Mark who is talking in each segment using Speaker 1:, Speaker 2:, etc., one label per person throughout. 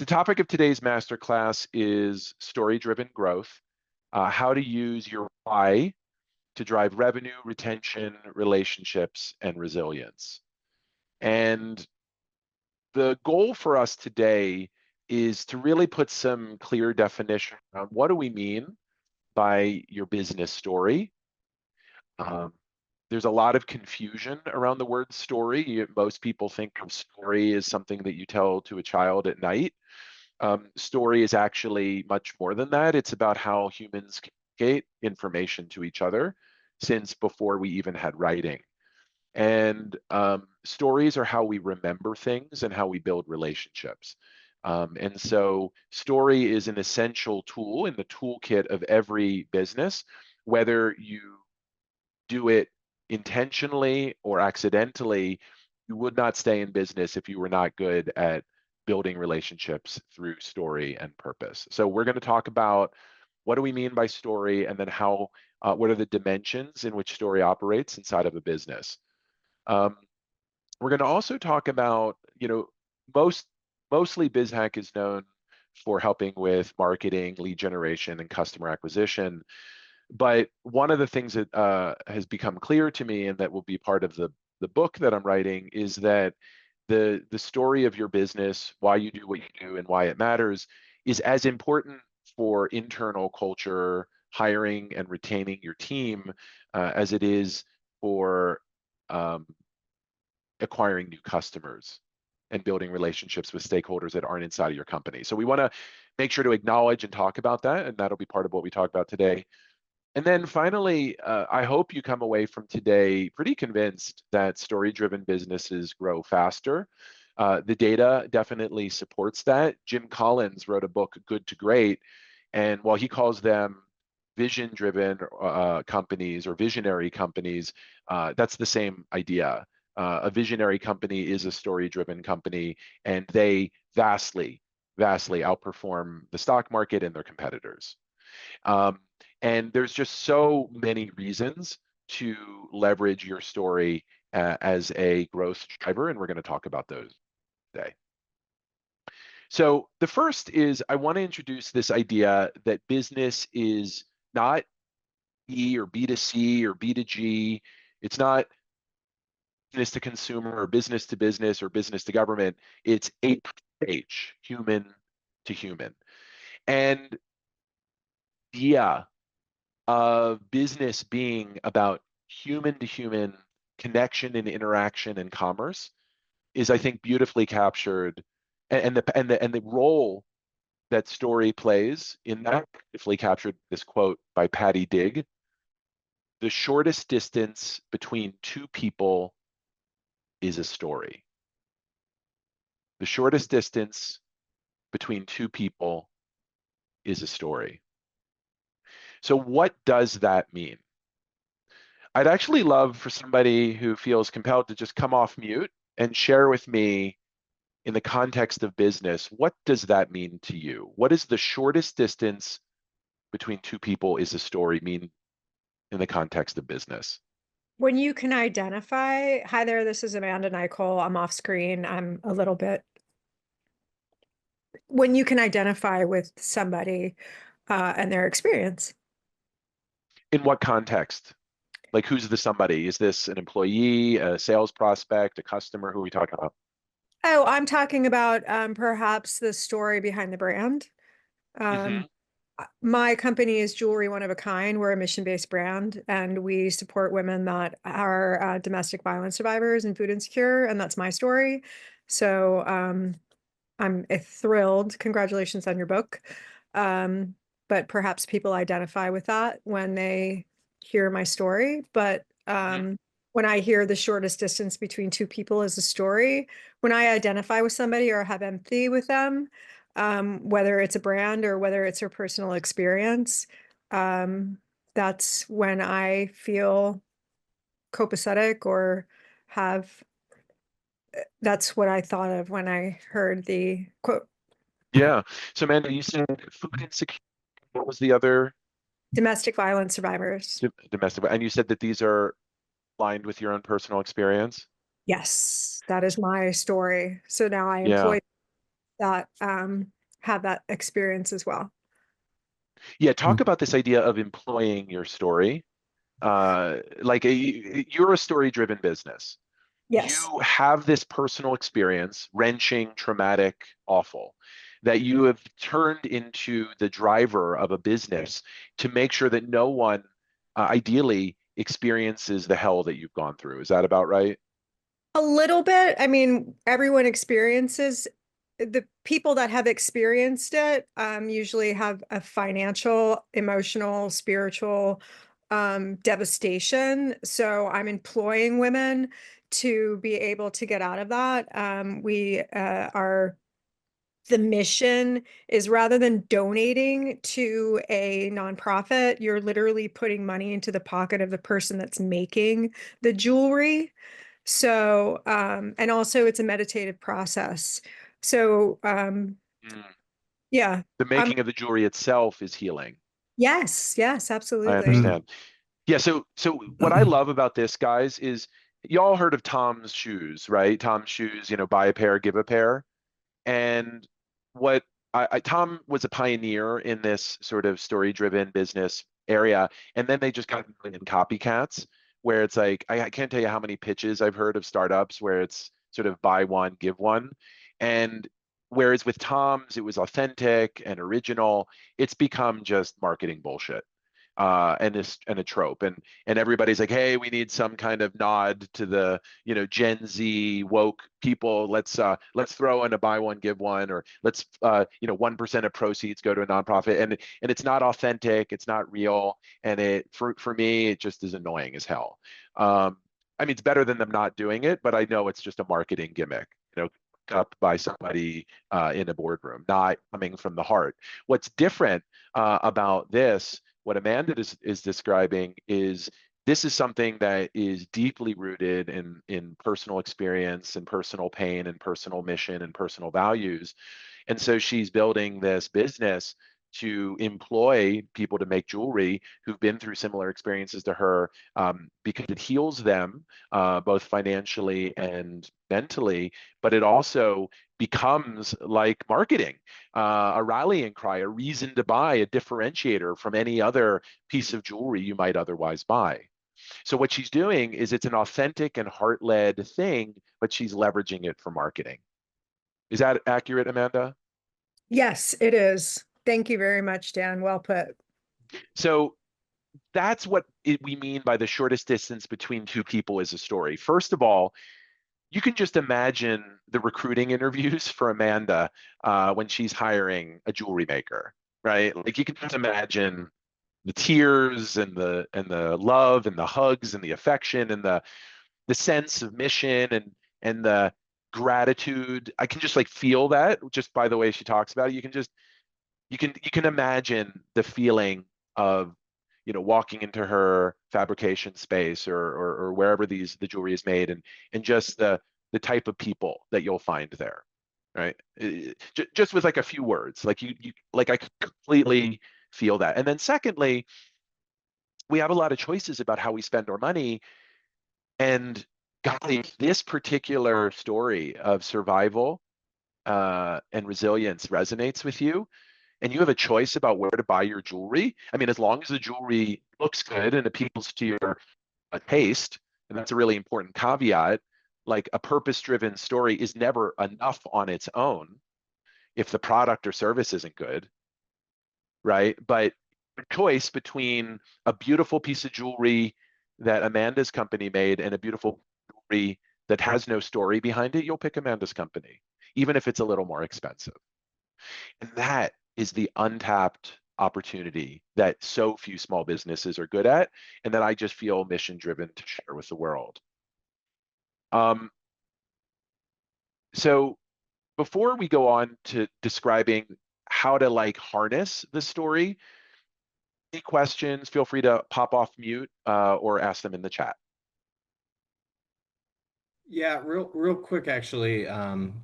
Speaker 1: topic of today's masterclass is story-driven growth, how to use your why to drive revenue, retention, relationships, and resilience. And the goal for us today is to really put some clear definition on what do we mean by your business story. There's a lot of confusion around the word story. Most people think of story as something that you tell to a child at night. Story is actually much more than that. It's about how humans communicate information to each other since before we even had writing. And stories are how we remember things and how we build relationships. And so story is an essential tool in the toolkit of every business, whether you do it intentionally or accidentally. You would not stay in business if you were not good at building relationships through story and purpose. So we're going to talk about what do we mean by story, and then how, what are the dimensions in which story operates inside of a business. We're going to also talk about, mostly BizHack is known for helping with marketing, lead generation, and customer acquisition. But one of the things that has become clear to me, and that will be part of the book that I'm writing, is that the story of your business, why you do what you do and why it matters, is as important for internal culture, hiring and retaining your team, as it is for acquiring new customers and building relationships with stakeholders that aren't inside of your company. So we want to make sure to acknowledge and talk about that, and that'll be part of what we talk about today. And then finally, I hope you come away from today pretty convinced that story-driven businesses grow faster. The data definitely supports that. Jim Collins wrote a book, Good to Great, and while he calls them vision-driven companies or visionary companies, that's the same idea. A visionary company is a story-driven company, and they vastly, vastly outperform the stock market and their competitors. And there's just so many reasons to leverage your story as a growth driver, and we're going to talk about those today. So the first is, I want to introduce this idea that business is not B or B2C or B2G. It's not business to consumer or business to business or business to government. It's H, human to human. And yeah, of business being about human to human connection and interaction and commerce is, I think, beautifully captured, and the role that story plays in that beautifully captured this quote by Patty Digg: "The shortest distance between two people is a story." The shortest distance between two people is a story. So what does that mean? I'd actually love for somebody who feels compelled to just come off mute and share with me, in the context of business, what does that mean to you? What does the shortest distance between two people is a story mean in the context of business?
Speaker 2: When you can identify, hi there, this is Amanda Nicole. I'm off screen. I'm a little bit. When you can identify with somebody and their experience.
Speaker 1: In what context? Like, who's the somebody? Is this an employee, a sales prospect, a customer? Who are we talking about?
Speaker 2: Oh, I'm talking about perhaps the story behind the brand.
Speaker 1: Mm-hmm.
Speaker 2: My company is Jewelry One of a Kind. We're a mission-based brand, and we support women that are domestic violence survivors and food insecure, and that's my story. So I'm thrilled. Congratulations on your book. But perhaps people identify with that when they hear my story. But when I hear the shortest distance between two people is a story, when I identify with somebody or have empathy with them, whether it's a brand or whether it's her personal experience, that's when I feel copacetic or have, that's what I thought of when I heard the quote.
Speaker 1: Yeah. So, Amanda, you said food insecurity. What was the other?
Speaker 2: Domestic violence survivors.
Speaker 1: Domestic. And you said that these are aligned with your own personal experience?
Speaker 2: Yes, that is my story. So now I
Speaker 1: Yeah.
Speaker 2: employ that have that experience as well.
Speaker 1: Yeah, talk about this idea of employing your story. You're a story-driven business.
Speaker 2: Yes.
Speaker 1: You have this personal experience, wrenching, traumatic, awful, that you have turned into the driver of a business to make sure that no one, ideally, experiences the hell that you've gone through. Is that about right?
Speaker 2: A little bit. I mean, everyone experiences the people that have experienced it usually have a financial, emotional, spiritual devastation. So I'm employing women to be able to get out of that. We are the mission is rather than donating to a nonprofit, you're literally putting money into the pocket of the person that's making the jewelry. So, and also it's a meditative process. So,
Speaker 1: Mm.
Speaker 2: yeah,
Speaker 1: The
Speaker 2: um,
Speaker 1: making of the jewelry itself is healing.
Speaker 2: yes, yes,
Speaker 1: I
Speaker 2: absolutely.
Speaker 1: understand. Yeah, so what I love about this, guys, is y'all heard of Tom's shoes, right? Tom's shoes, buy a pair, give a pair. And what Tom was a pioneer in this sort of story-driven business area, and then they just got a million copycats, where it's like I can't tell you how many pitches I've heard of startups where it's sort of buy one, give one, and whereas with Tom's it was authentic and original, it's become just marketing bullshit and a trope and everybody's like, hey, we need some kind of nod to the Gen Z woke people. Let's throw in a buy one give one, or let's 1% of proceeds go to a nonprofit, and it's not authentic, it's not real, and it for me it just is annoying as hell. I mean, it's better than them not doing it, but I know it's just a marketing gimmick, up by somebody in a boardroom, not coming from the heart. What's different about this, what Amanda is describing, is this is something that is deeply rooted in personal experience and personal pain and personal mission and personal values. And so she's building this business to employ people to make jewelry who've been through similar experiences to her, because it heals them both financially and mentally, but it also becomes like marketing, a rallying cry, a reason to buy, a differentiator from any other piece of jewelry you might otherwise buy. So what she's doing is it's an authentic and heart-led thing, but she's leveraging it for marketing. Is that accurate, Amanda?
Speaker 2: Yes, it is. Thank you very much, Dan. Well put.
Speaker 1: So that's what we mean by the shortest distance between two people is a story. First of all, you can just imagine the recruiting interviews for Amanda when she's hiring a jewelry maker, right? Like you can just imagine the tears and the love and the hugs and the affection and the sense of mission and the gratitude. I can just like feel that just by the way she talks about it. You can imagine the feeling of walking into her fabrication space or wherever the jewelry is made, and just the type of people that you'll find there, right? Just with like a few words, like you like I could completely feel that. And then secondly, we have a lot of choices about how we spend our money, and golly, this particular story of survival and resilience resonates with you, and you have a choice about where to buy your jewelry. I mean, as long as the jewelry looks good and appeals to your taste, and that's a really important caveat, like a purpose-driven story is never enough on its own if the product or service isn't good, right? But the choice between a beautiful piece of jewelry that Amanda's company made and a beautiful jewelry that has no story behind it, you'll pick Amanda's company, even if it's a little more expensive. And that is the untapped opportunity that so few small businesses are good at, and that I just feel mission driven to share with the world. Um, so before we go on to describing how to like harness the story, any questions, feel free to pop off mute or ask them in the chat.
Speaker 3: Yeah, real quick, actually.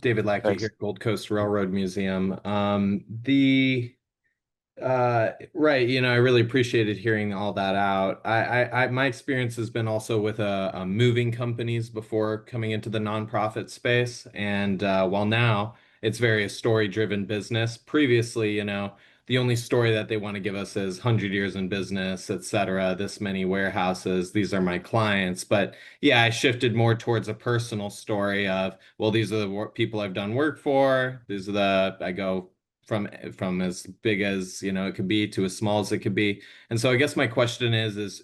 Speaker 3: David Lackey
Speaker 1: Thanks.
Speaker 3: here, Gold Coast Railroad Museum. Right, I really appreciated hearing all that out. My experience has been also with moving companies before coming into the nonprofit space, and while now it's very a story-driven business. Previously, the only story that they want to give us is 100 years in business, et cetera, this many warehouses, these are my clients. But yeah, I shifted more towards a personal story of, well, these are the people I've done work for. These are I go from as big as, it could be to as small as it could be. And so I guess my question is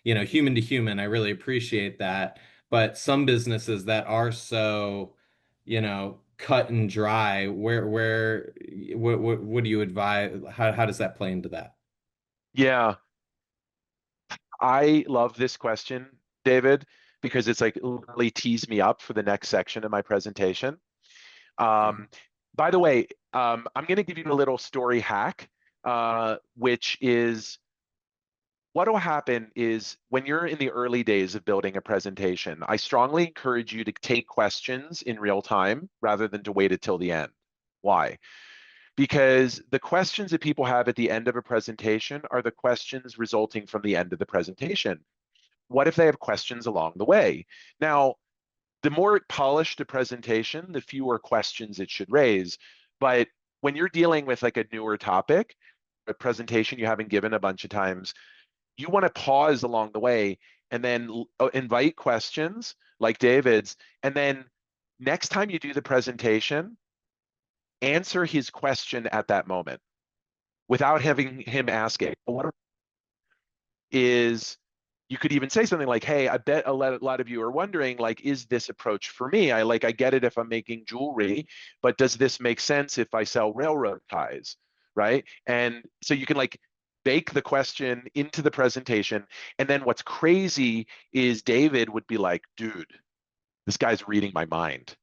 Speaker 3: human to human, I really appreciate that. But some businesses that are so, cut and dry, what do you advise? How does that play into that?
Speaker 1: Yeah, I love this question, David, because it's like really tees me up for the next section of my presentation.
Speaker 3: Okay.
Speaker 1: By the way, I'm going to give you a little story hack, which is what will happen is when you're in the early days of building a presentation, I strongly encourage you to take questions in real time rather than to wait until the end. Why? Because the questions that people have at the end of a presentation are the questions resulting from the end of the presentation. What if they have questions along the way? Now, the more polished a presentation, the fewer questions it should raise. But when you're dealing with like a newer topic, a presentation you haven't given a bunch of times, you want to pause along the way and then invite questions like David's. And then next time you do the presentation, answer his question at that moment without having him ask it. What is you could even say something like, hey, I bet a lot of you are wondering, like, is this approach for me? I get it if I'm making jewelry, but does this make sense if I sell railroad ties, right? And so you can like bake the question into the presentation. And then what's crazy is David would be like, dude, this guy's reading my mind.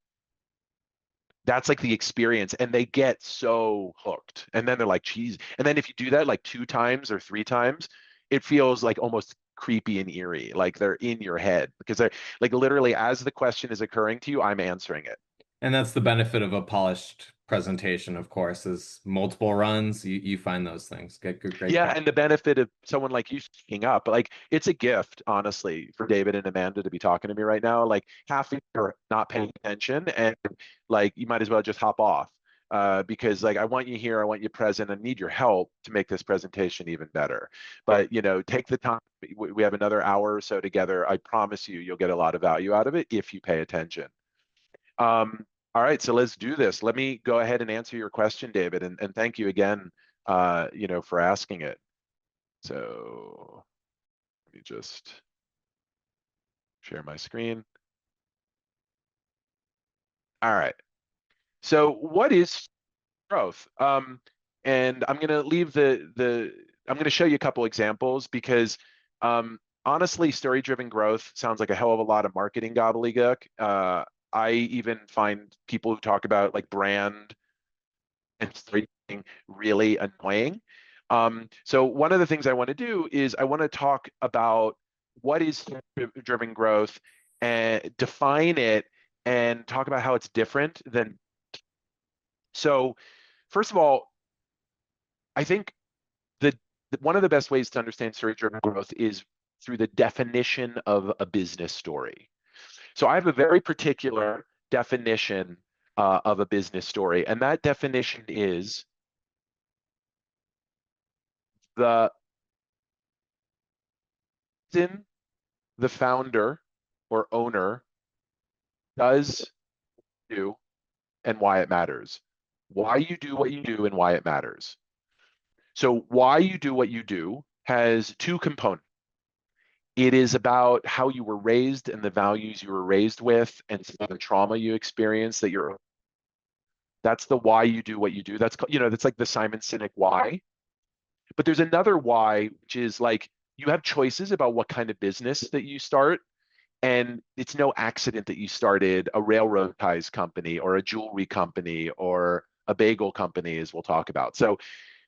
Speaker 1: That's like the experience, and they get so hooked. And then they're like, geez. And then if you do that like 2 times or 3 times, it feels like almost creepy and eerie, like they're in your head because they're like literally as the question is occurring to you, I'm answering it.
Speaker 3: And that's the benefit of a polished presentation, of course, is multiple runs. You find those things. Great
Speaker 1: Yeah,
Speaker 3: point.
Speaker 1: and the benefit of someone like you speaking up, like it's a gift, honestly, for David and Amanda to be talking to me right now. Like half of you are not paying attention, and like you might as well just hop off. Because like I want you here, I want you present, I need your help to make this presentation even better. But take the time. We have another hour or so together. I promise you, you'll get a lot of value out of it if you pay attention. All right, so let's do this. Let me go ahead and answer your question, David, and thank you again, for asking it. So let me just share my screen. All right. So what is growth? And I'm going to leave I'm going to show you a couple examples because honestly, story-driven growth sounds like a hell of a lot of marketing gobbledygook. I even find people who talk about like brand and storytelling really annoying. So one of the things I want to do is I want to talk about what is driven growth and define it and talk about how it's different than. So first of all, I think one of the best ways to understand story-driven growth is through the definition of a business story. So I have a very particular definition of a business story, and that definition is the reason the founder or owner does do and why it matters. Why you do what you do and why it matters. So why you do what you do has two components. It is about how you were raised and the values you were raised with and some of the trauma you experienced that's the why you do what you do. That's like the Simon Sinek why. But there's another why, which is like you have choices about what kind of business that you start. And it's no accident that you started a railroad ties company or a jewelry company or a bagel company, as we'll talk about. So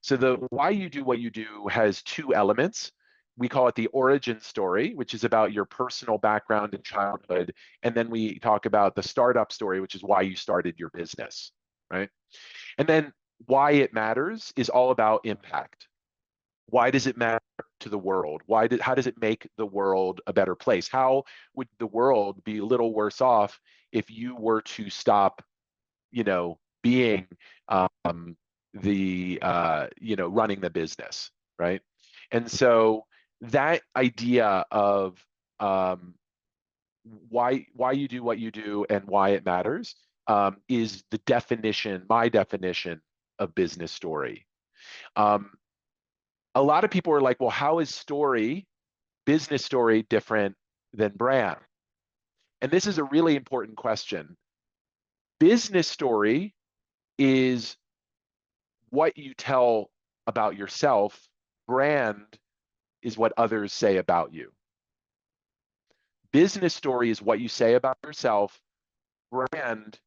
Speaker 1: the why you do what you do has two elements. We call it the origin story, which is about your personal background and childhood. And then we talk about the startup story, which is why you started your business, right? And then why it matters is all about impact. Why does it matter to the world? How does it make the world a better place? How would the world be a little worse off if you were to stop, being running the business, right? And so that idea of why you do what you do and why it matters is my definition of business story. A lot of people are like, well, how is business story different than brand? And this is a really important question. Business story is what you tell about yourself. Brand is what others say about you. Business story is what you say about yourself. Brand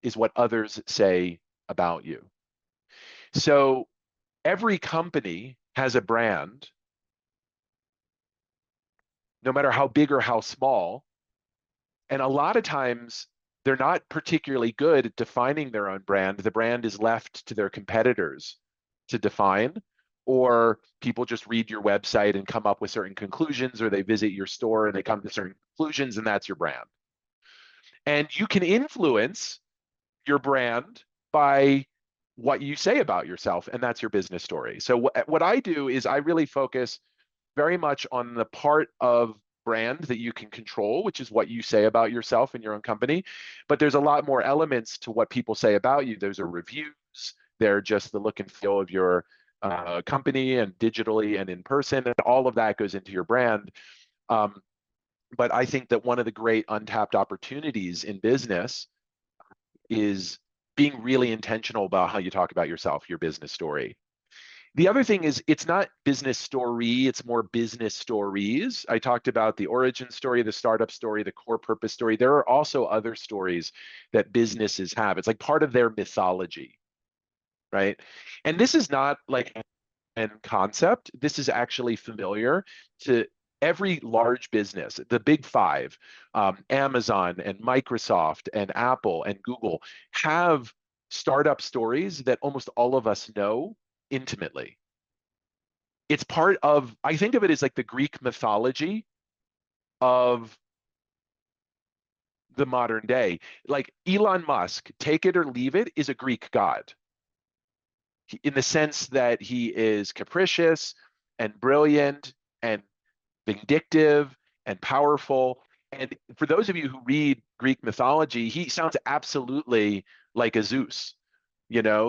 Speaker 1: is what others say about you. So every company has a brand, no matter how big or how small. And a lot of times they're not particularly good at defining their own brand. The brand is left to their competitors to define, or people just read your website and come up with certain conclusions, or they visit your store and they come to certain conclusions, and that's your brand. And you can influence your brand by what you say about yourself, and that's your business story. So what I do is I really focus very much on the part of brand that you can control, which is what you say about yourself and your own company. But there's a lot more elements to what people say about you. Those are reviews. They're just the look and feel of your company, and digitally and in person, and all of that goes into your brand. But I think that one of the great untapped opportunities in business is being really intentional about how you talk about yourself, your business story. The other thing is, it's not business story, it's more business stories. I talked about the origin story, the startup story, the core purpose story. There are also other stories that businesses have. It's like part of their mythology, right? And this is not like an concept. This is actually familiar to every large business. The big five, Amazon and Microsoft and Apple and Google, have startup stories that almost all of us know intimately. It's part of, I think of it as like the Greek mythology of the modern day. Like Elon Musk, take it or leave it, is a Greek god, in the sense that he is capricious and brilliant and vindictive and powerful. And for those of you who read Greek mythology, he sounds absolutely like a Zeus,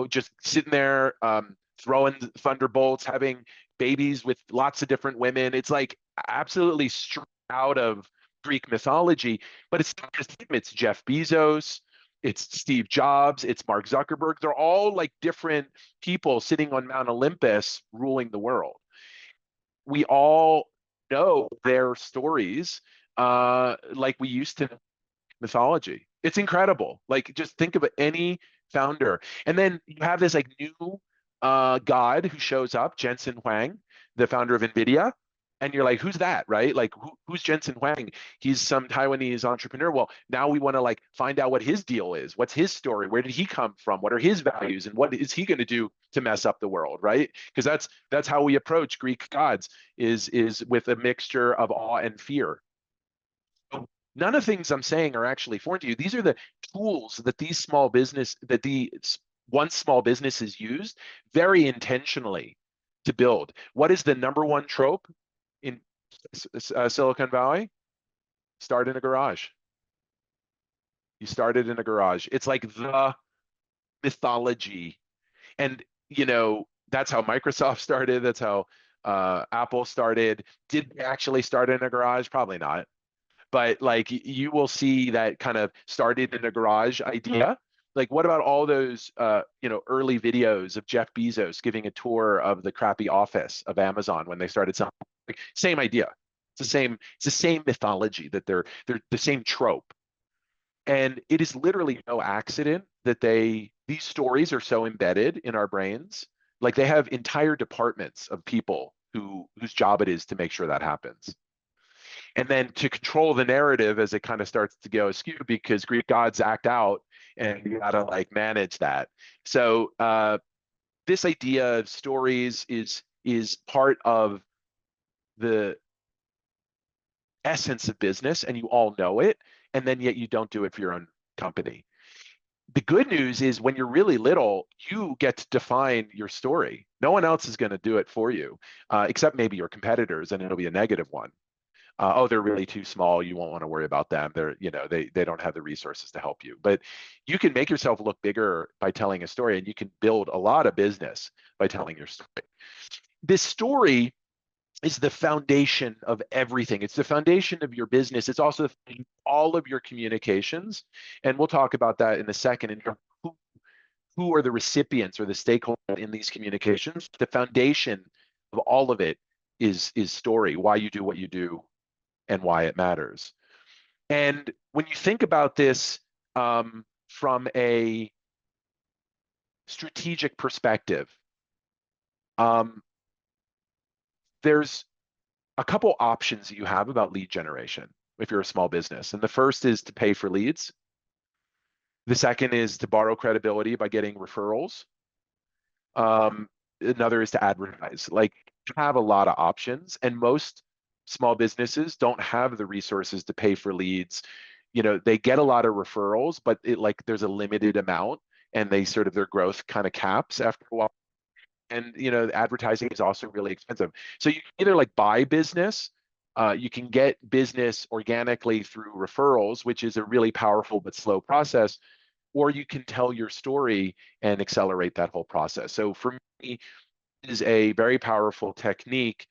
Speaker 1: just sitting there throwing thunderbolts, having babies with lots of different women. It's like absolutely straight out of Greek mythology. But it's not just him, it's Jeff Bezos, it's Steve Jobs, it's Mark Zuckerberg. They're all like different people sitting on Mount Olympus ruling the world. We all know their stories like we used to mythology. It's incredible. Like, just think of any founder. And then you have this like new god who shows up, Jensen Huang, the founder of NVIDIA. And you're like, who's that, right? Like, who's Jensen Huang? He's some Taiwanese entrepreneur. Well, now we want to like find out what his deal is. What's his story? Where did he come from? What are his values? And what is he going to do to mess up the world, right? Because that's how we approach Greek gods, is with a mixture of awe and fear. None of the things I'm saying are actually foreign to you. These are the tools that once small businesses used very intentionally to build. What is the number one trope in Silicon Valley? Start in a garage. You started in a garage. It's like the mythology. And, that's how Microsoft started. That's how Apple started. Did they actually start in a garage? Probably not. But like, you will see that kind of started in a garage idea. Like, what about all those early videos of Jeff Bezos giving a tour of the crappy office of Amazon when they started selling? Like, same idea. It's the same mythology, that they're the same trope. And it is literally no accident that these stories are so embedded in our brains. Like, they have entire departments of people whose job it is to make sure that happens. And then to control the narrative as it kind of starts to go askew, because Greek gods act out, and you gotta like manage that. So this idea of stories is part of the essence of business, and you all know it, and then yet you don't do it for your own company. The good news is when you're really little, you get to define your story. No one else is going to do it for you, except maybe your competitors, and it'll be a negative one. Oh, they're really too small. You won't want to worry about them. They don't have the resources to help you. But you can make yourself look bigger by telling a story, and you can build a lot of business by telling your story. This story is the foundation of everything. It's the foundation of your business. It's also all of your communications. And we'll talk about that in a second in terms of who are the recipients or the stakeholders in these communications. The foundation of all of it is story, why you do what you do and why it matters. And when you think about this from a strategic perspective, there's a couple options that you have about lead generation if you're a small business. And the first is to pay for leads. The second is to borrow credibility by getting referrals. Another is to advertise. Like, you have a lot of options, and most small businesses don't have the resources to pay for leads. They get a lot of referrals, but there's a limited amount, and their growth kind of caps after a while. And advertising is also really expensive. So you can either buy business, you can get business organically through referrals, which is a really powerful but slow process, or you can tell your story and accelerate that whole process. So for me, it is a very powerful technique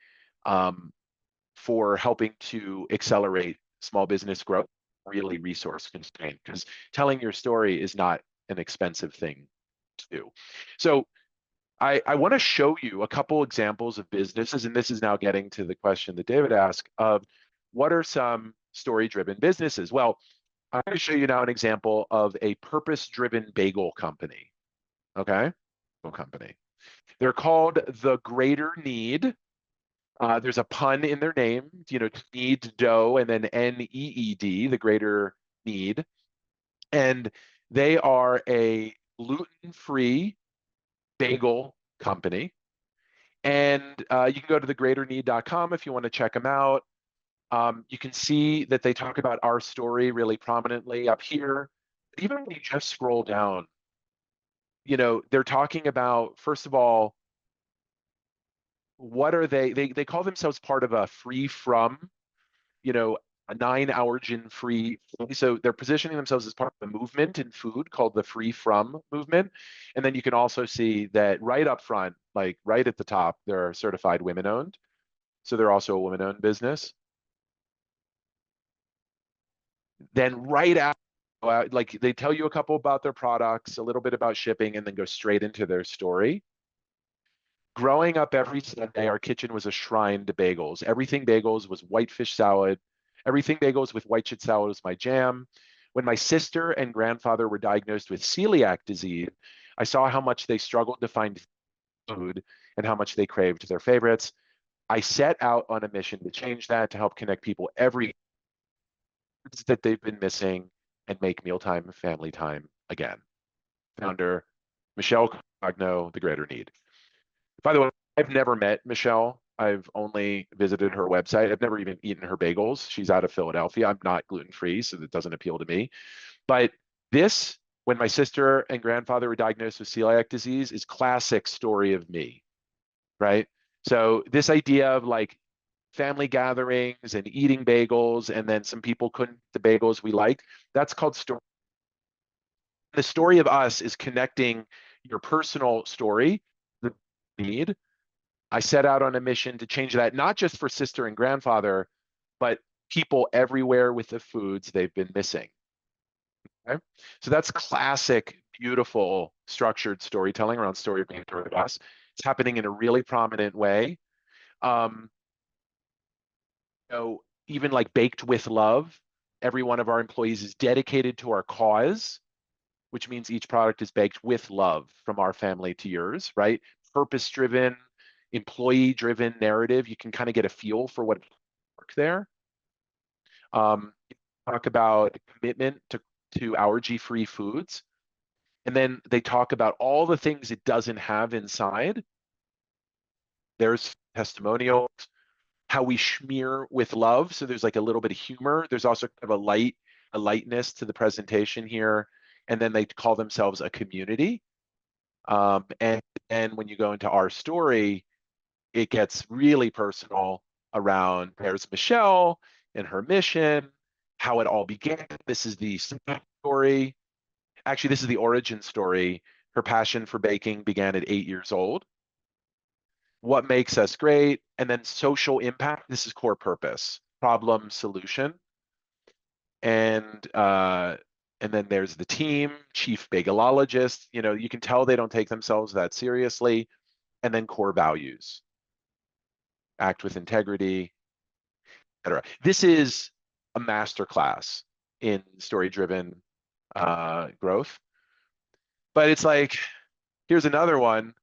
Speaker 1: for helping to accelerate small business growth, really resource constrained, because telling your story is not an expensive thing to do. So I want to show you a couple examples of businesses, and this is now getting to the question that David asked of what are some story-driven businesses? Well, I'm going to show you now an example of a purpose-driven bagel company. Okay? Bagel company. They're called The Greater Need. There's a pun in their name, need dough, and then NEED, The Greater Need. And they are a gluten-free bagel company. And you can go to thegreaterneed.com if you want to check them out. You can see that they talk about our story really prominently up here. Even when you just scroll down, they're talking about, first of all, what are they call themselves part of a free from, a 9-allergen free. So they're positioning themselves as part of a movement in food called the free from movement. And then you can also see that right up front, right at the top, they're certified women owned. So they're also a women owned business. Then right after, they tell you a couple about their products, a little bit about shipping, and then go straight into their story. Growing up every Sunday, our kitchen was a shrine to bagels. Everything bagels was whitefish salad. Everything bagels with white shit salad was my jam. When my sister and grandfather were diagnosed with celiac disease, I saw how much they struggled to find food and how much they craved their favorites. I set out on a mission to change that, to help connect people every that they've been missing and make mealtime family time again. Founder Michelle Cogno, The Greater Need. By the way, I've never met Michelle. I've only visited her website. I've never even eaten her bagels. She's out of Philadelphia. I'm not gluten-free, so that doesn't appeal to me. But this, when my sister and grandfather were diagnosed with celiac disease, is classic story of me, right? So this idea of family gatherings and eating bagels, and then some people couldn't eat the bagels we liked, that's called story. The story of us is connecting your personal story, the need. I set out on a mission to change that, not just for sister and grandfather, but people everywhere with the foods they've been missing. Okay? So that's classic, beautiful, structured storytelling around story of being told of us. It's happening in a really prominent way. Even Baked with Love, every one of our employees is dedicated to our cause, which means each product is baked with love from our family to yours, right? Purpose-driven, employee-driven narrative. You can kind of get a feel for what work there. Talk about commitment to allergy-free foods. And then they talk about all the things it doesn't have inside. There's testimonials, how we smear with love. So there's a little bit of humor. There's also kind of a lightness to the presentation here. and then they call themselves a community. And when you go into our story, it gets really personal around there's Michelle and her mission, how it all began. This is the story. Actually, this is the origin story. Her passion for baking began at 8 years old. What makes us great? And then social impact. This is core purpose, problem, solution. And then there's the team, chief bagelologist. You know, you can tell they don't take themselves that seriously. And then core values, act with integrity, etc. This is a masterclass in story-driven growth. But it's like, here's another one.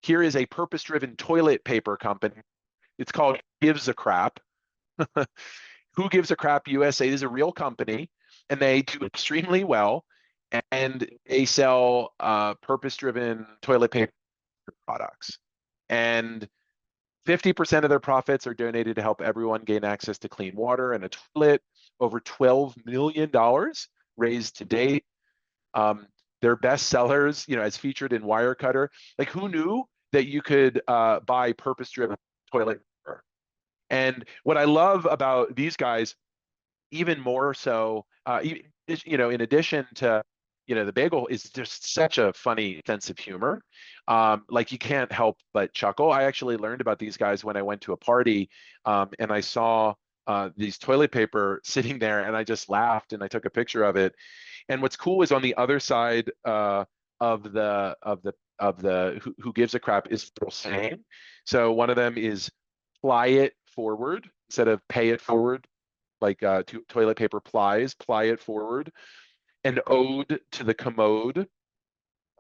Speaker 1: Here is a purpose-driven toilet paper company. It's called Gives a Crap. Who Gives a Crap USA is a real company, and they do extremely well, and they sell purpose-driven toilet paper products. And 50% of their profits are donated to help everyone gain access to clean water and a toilet. Over $12 million raised to date. Their best sellers, you know, as featured in Wirecutter. Like, who knew that you could buy purpose-driven toilet paper? And what I love about these guys, even more so, you know, in addition to, you know, the bagel, is just such a funny sense of humor. Like, you can't help but chuckle. I actually learned about these guys when I went to a party, and I saw these toilet paper sitting there, and I just laughed and I took a picture of it. And what's cool is on the other side of the who gives a crap is still saying. So one of them is ply it forward instead of pay it forward, like toilet paper plies, ply it forward. An ode to the commode.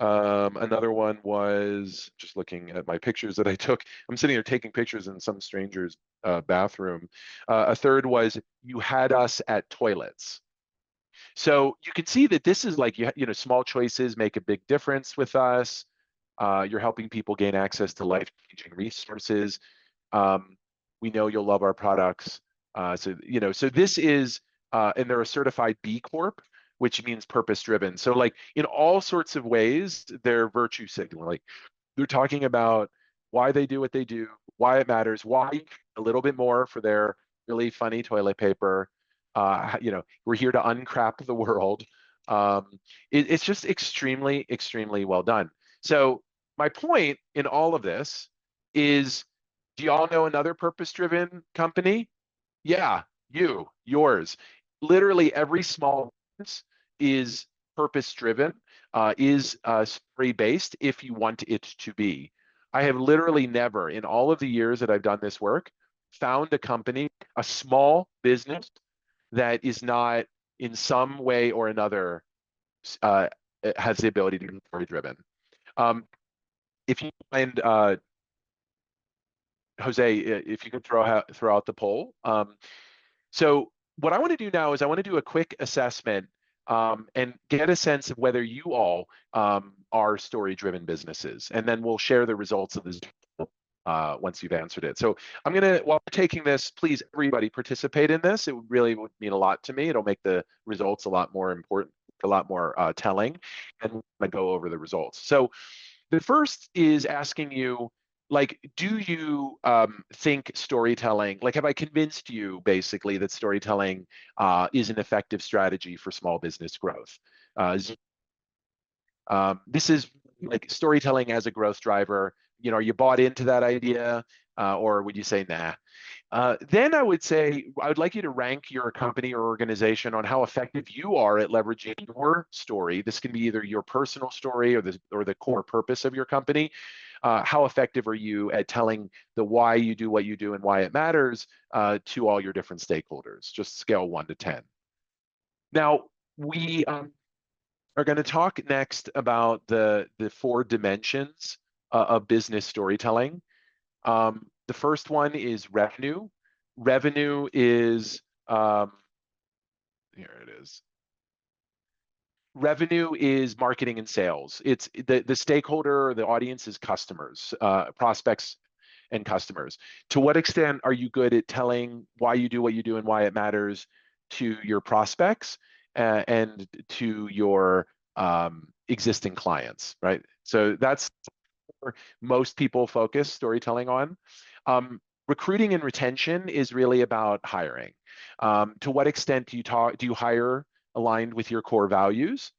Speaker 1: Another one was, just looking at my pictures that I took. I'm sitting here taking pictures in some stranger's bathroom. A third was, you had us at toilets. So you can see that this is like, you know, small choices make a big difference with us. You're helping people gain access to life-changing resources. We know you'll love our products. So, you know, so this is, and they're a certified B Corp, which means purpose-driven. So like, in all sorts of ways, they're virtue signaling. They're talking about why they do what they do, why it matters, why a little bit more for their really funny toilet paper. You know, we're here to uncrap the world. It's just extremely, extremely well done. So my point in all of this is, do y'all know another purpose-driven company? Yeah, yours. Literally every small business is purpose-driven, is story-based if you want it to be. I have literally never, in all of the years that I've done this work, found a company, a small business, that is not in some way or another has the ability to be story-driven. If you find Jose, if you could throw out the poll. So what I want to do now is I want to do a quick assessment and get a sense of whether you all are story-driven businesses, and then we'll share the results of this once you've answered it. So I'm gonna, while we're taking this, please everybody participate in this. It really would mean a lot to me. It'll make the results a lot more important, a lot more telling, and I go over the results. So the first is asking you, like, do you think storytelling, like, have I convinced you basically that storytelling is an effective strategy for small business growth? This is like storytelling as a growth driver. You know, are you bought into that idea, or would you say nah? Then I would say, I would like you to rank your company or organization on how effective you are at leveraging your story. This can be either your personal story or the core purpose of your company. How effective are you at telling the why you do what you do and why it matters to all your different stakeholders? Just scale 1 to 10. Now, we are going to talk next about the 4 dimensions of business storytelling. The first one is revenue. Revenue is, here it is. Revenue is marketing and sales. It's the stakeholder, the audience is customers, prospects and customers. To what extent are you good at telling why you do what you do and why it matters to your prospects and to your existing clients, right? So that's where most people focus storytelling on. Recruiting and retention is really about hiring. To what extent do you hire aligned with your core values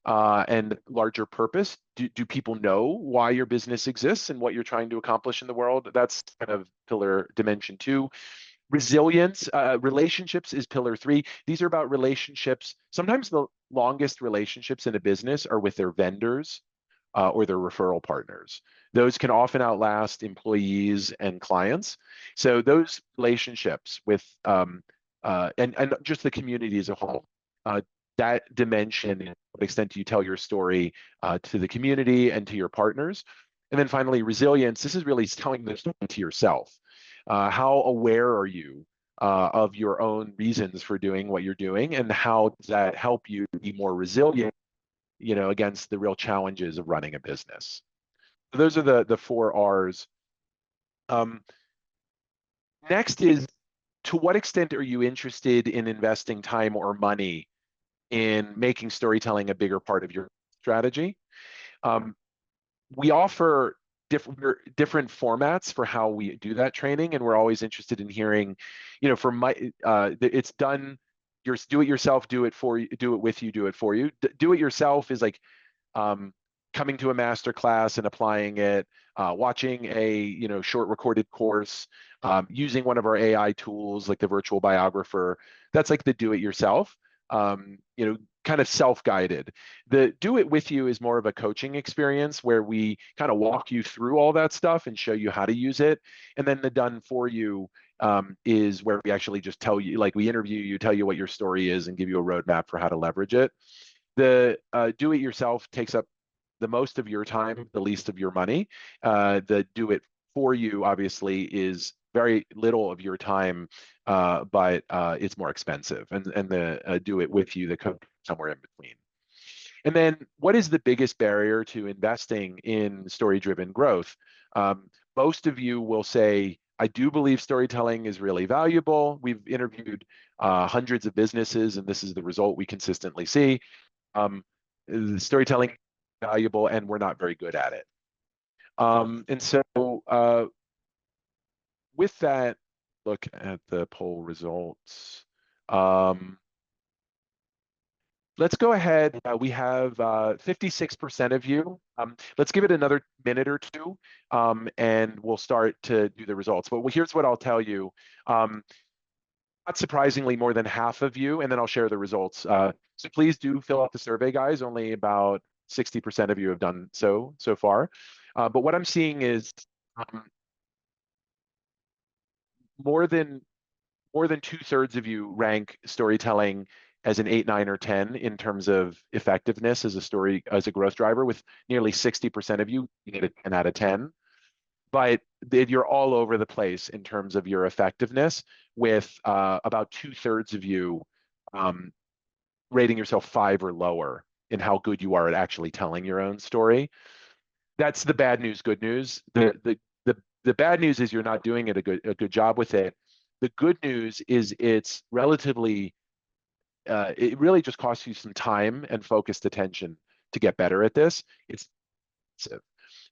Speaker 1: and larger purpose? Do people know why your business exists and what you're trying to accomplish in the world? That's kind of pillar dimension 2. Resilience, relationships is pillar 3. These are about relationships. Sometimes the longest relationships in a business are with their vendors or their referral partners. Those can often outlast employees and clients. So those relationships with and just the community as a whole, that dimension, to what extent do you tell your story to the community and to your partners? And then finally, resilience. This is really telling the story to yourself. How aware are you of your own reasons for doing what you're doing, and how does that help you be more resilient, against the real challenges of running a business? So those are the 4 R's. Next is, to what extent are you interested in investing time or money in making storytelling a bigger part of your strategy? We offer different formats for how we do that training, and we're always interested in hearing, for it's done. Do it yourself, do it for you, do it with you, do it for you. Do it yourself is like coming to a master class and applying it, watching a short recorded course, using one of our AI tools like the virtual biographer. That's like the do it yourself. Kind of self-guided. The do it with you is more of a coaching experience where we kind of walk you through all that stuff and show you how to use it. And then the done for you is where we actually just tell you, like we interview you, tell you what your story is, and give you a roadmap for how to leverage it. The do it yourself takes up the most of your time, the least of your money. The do it for you obviously is very little of your time, but it's more expensive. And the do it with you, the code somewhere in between. And then what is the biggest barrier to investing in story-driven growth? Most of you will say, I do believe storytelling is really valuable. We've interviewed hundreds of businesses, and this is the result we consistently see. Storytelling is valuable, and we're not very good at it. And so with that, look at the poll results. Let's go ahead. We have 56% of you. Let's give it another minute or two, and we'll start to do the results. But here's what I'll tell you. Not surprisingly, more than half of you, and then I'll share the results. So please do fill out the survey, guys. Only about 60% of you have done so far. But what I'm seeing is more than 2/3 of you rank storytelling as an 8, 9, or 10 in terms of effectiveness as a growth driver, with nearly 60% of you giving it a 10 out of 10. But you're all over the place in terms of your effectiveness, with about 2/3 of you rating yourself 5 or lower in how good you are at actually telling your own story. That's the bad news, good news. The bad news is you're not doing a good job with it. The good news is it's relatively, it really just costs you some time and focused attention to get better at this. It's expensive.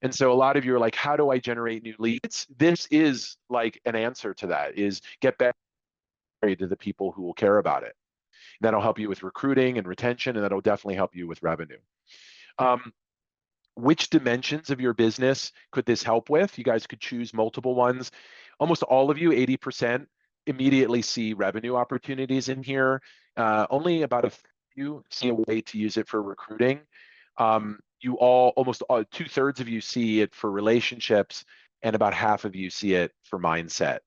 Speaker 1: And so a lot of you are like, how do I generate new leads? This is like an answer to that, is get better to the people who will care about it. That'll help you with recruiting and retention, and that'll definitely help you with revenue. Which dimensions of your business could this help with? You guys could choose multiple ones. Almost all of you, 80%, immediately see revenue opportunities in here. Only about a few see a way to use it for recruiting. Almost 2/3 of you see it for relationships, and about half of you see it for mindset.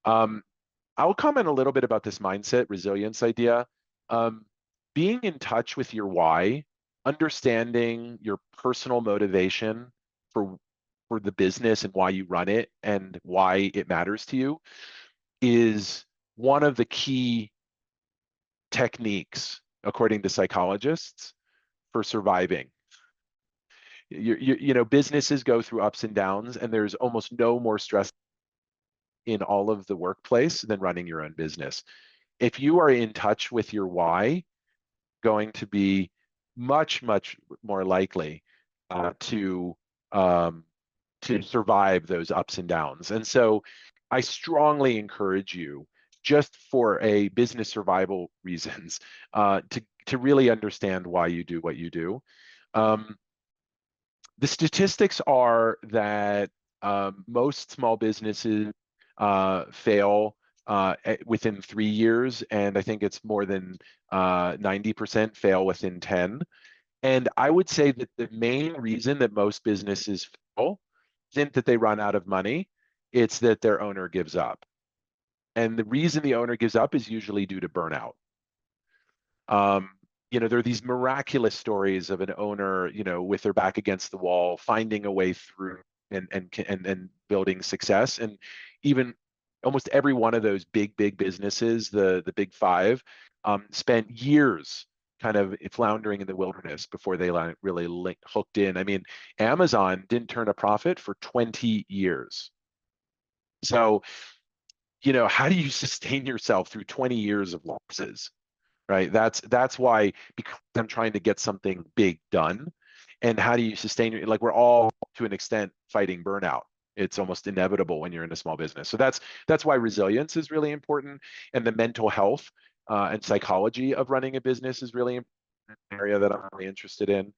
Speaker 1: I'll comment a little bit about this mindset resilience idea. Being in touch with your why, understanding your personal motivation for the business and why you run it and why it matters to you, is one of the key techniques, according to psychologists, for surviving. Businesses go through ups and downs, and there's almost no more stress in all of the workplace than running your own business. If you are in touch with your why, going to be much more likely to survive those ups and downs. And so I strongly encourage you, just for a business survival reasons, to really understand why you do what you do. The statistics are that most small businesses fail within 3 years, and I think it's more than 90% fail within 10. And I would say that the main reason that most businesses fail isn't that they run out of money, it's that their owner gives up. And the reason the owner gives up is usually due to burnout. There are these miraculous stories of an owner, with their back against the wall, finding a way through and building success. And even almost every one of those big businesses, the big five, spent years kind of floundering in the wilderness before they really hooked in. I mean, Amazon didn't turn a profit for 20 years. So, how do you sustain yourself through 20 years of losses? Right? That's why, because I'm trying to get something big done. And how do you sustain it? Like, we're all, to an extent, fighting burnout. It's almost inevitable when you're in a small business. So that's why resilience is really important, and the mental health and psychology of running a business is really important, an area that I'm really interested in.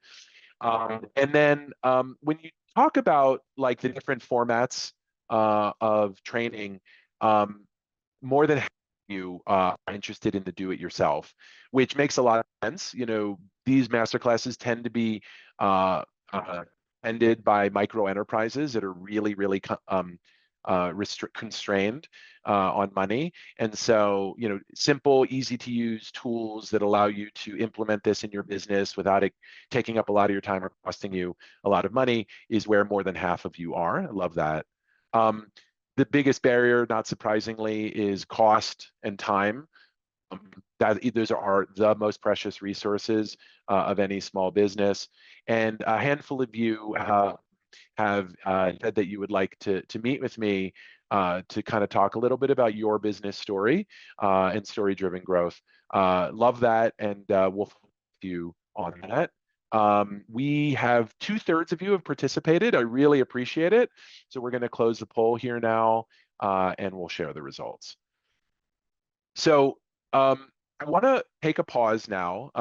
Speaker 1: And then when you talk about like the different formats of training, more than half of you are interested in the do-it-yourself, which makes a lot of sense. These masterclasses tend to be ended by micro enterprises that are really constrained on money. And so, simple, easy to use tools that allow you to implement this in your business without it taking up a lot of your time or costing you a lot of money is where more than half of you are. I love that. The biggest barrier, not surprisingly, is cost and time. Those are the most precious resources of any small business. And a handful of you have said that you would like to meet with me to kind of talk a little bit about your business story and story-driven growth. Love that, and we'll follow you on that. We have 2/3 of you have participated. I really appreciate it. So we're going to close the poll here now, and we'll share the results. So I want to take a pause now.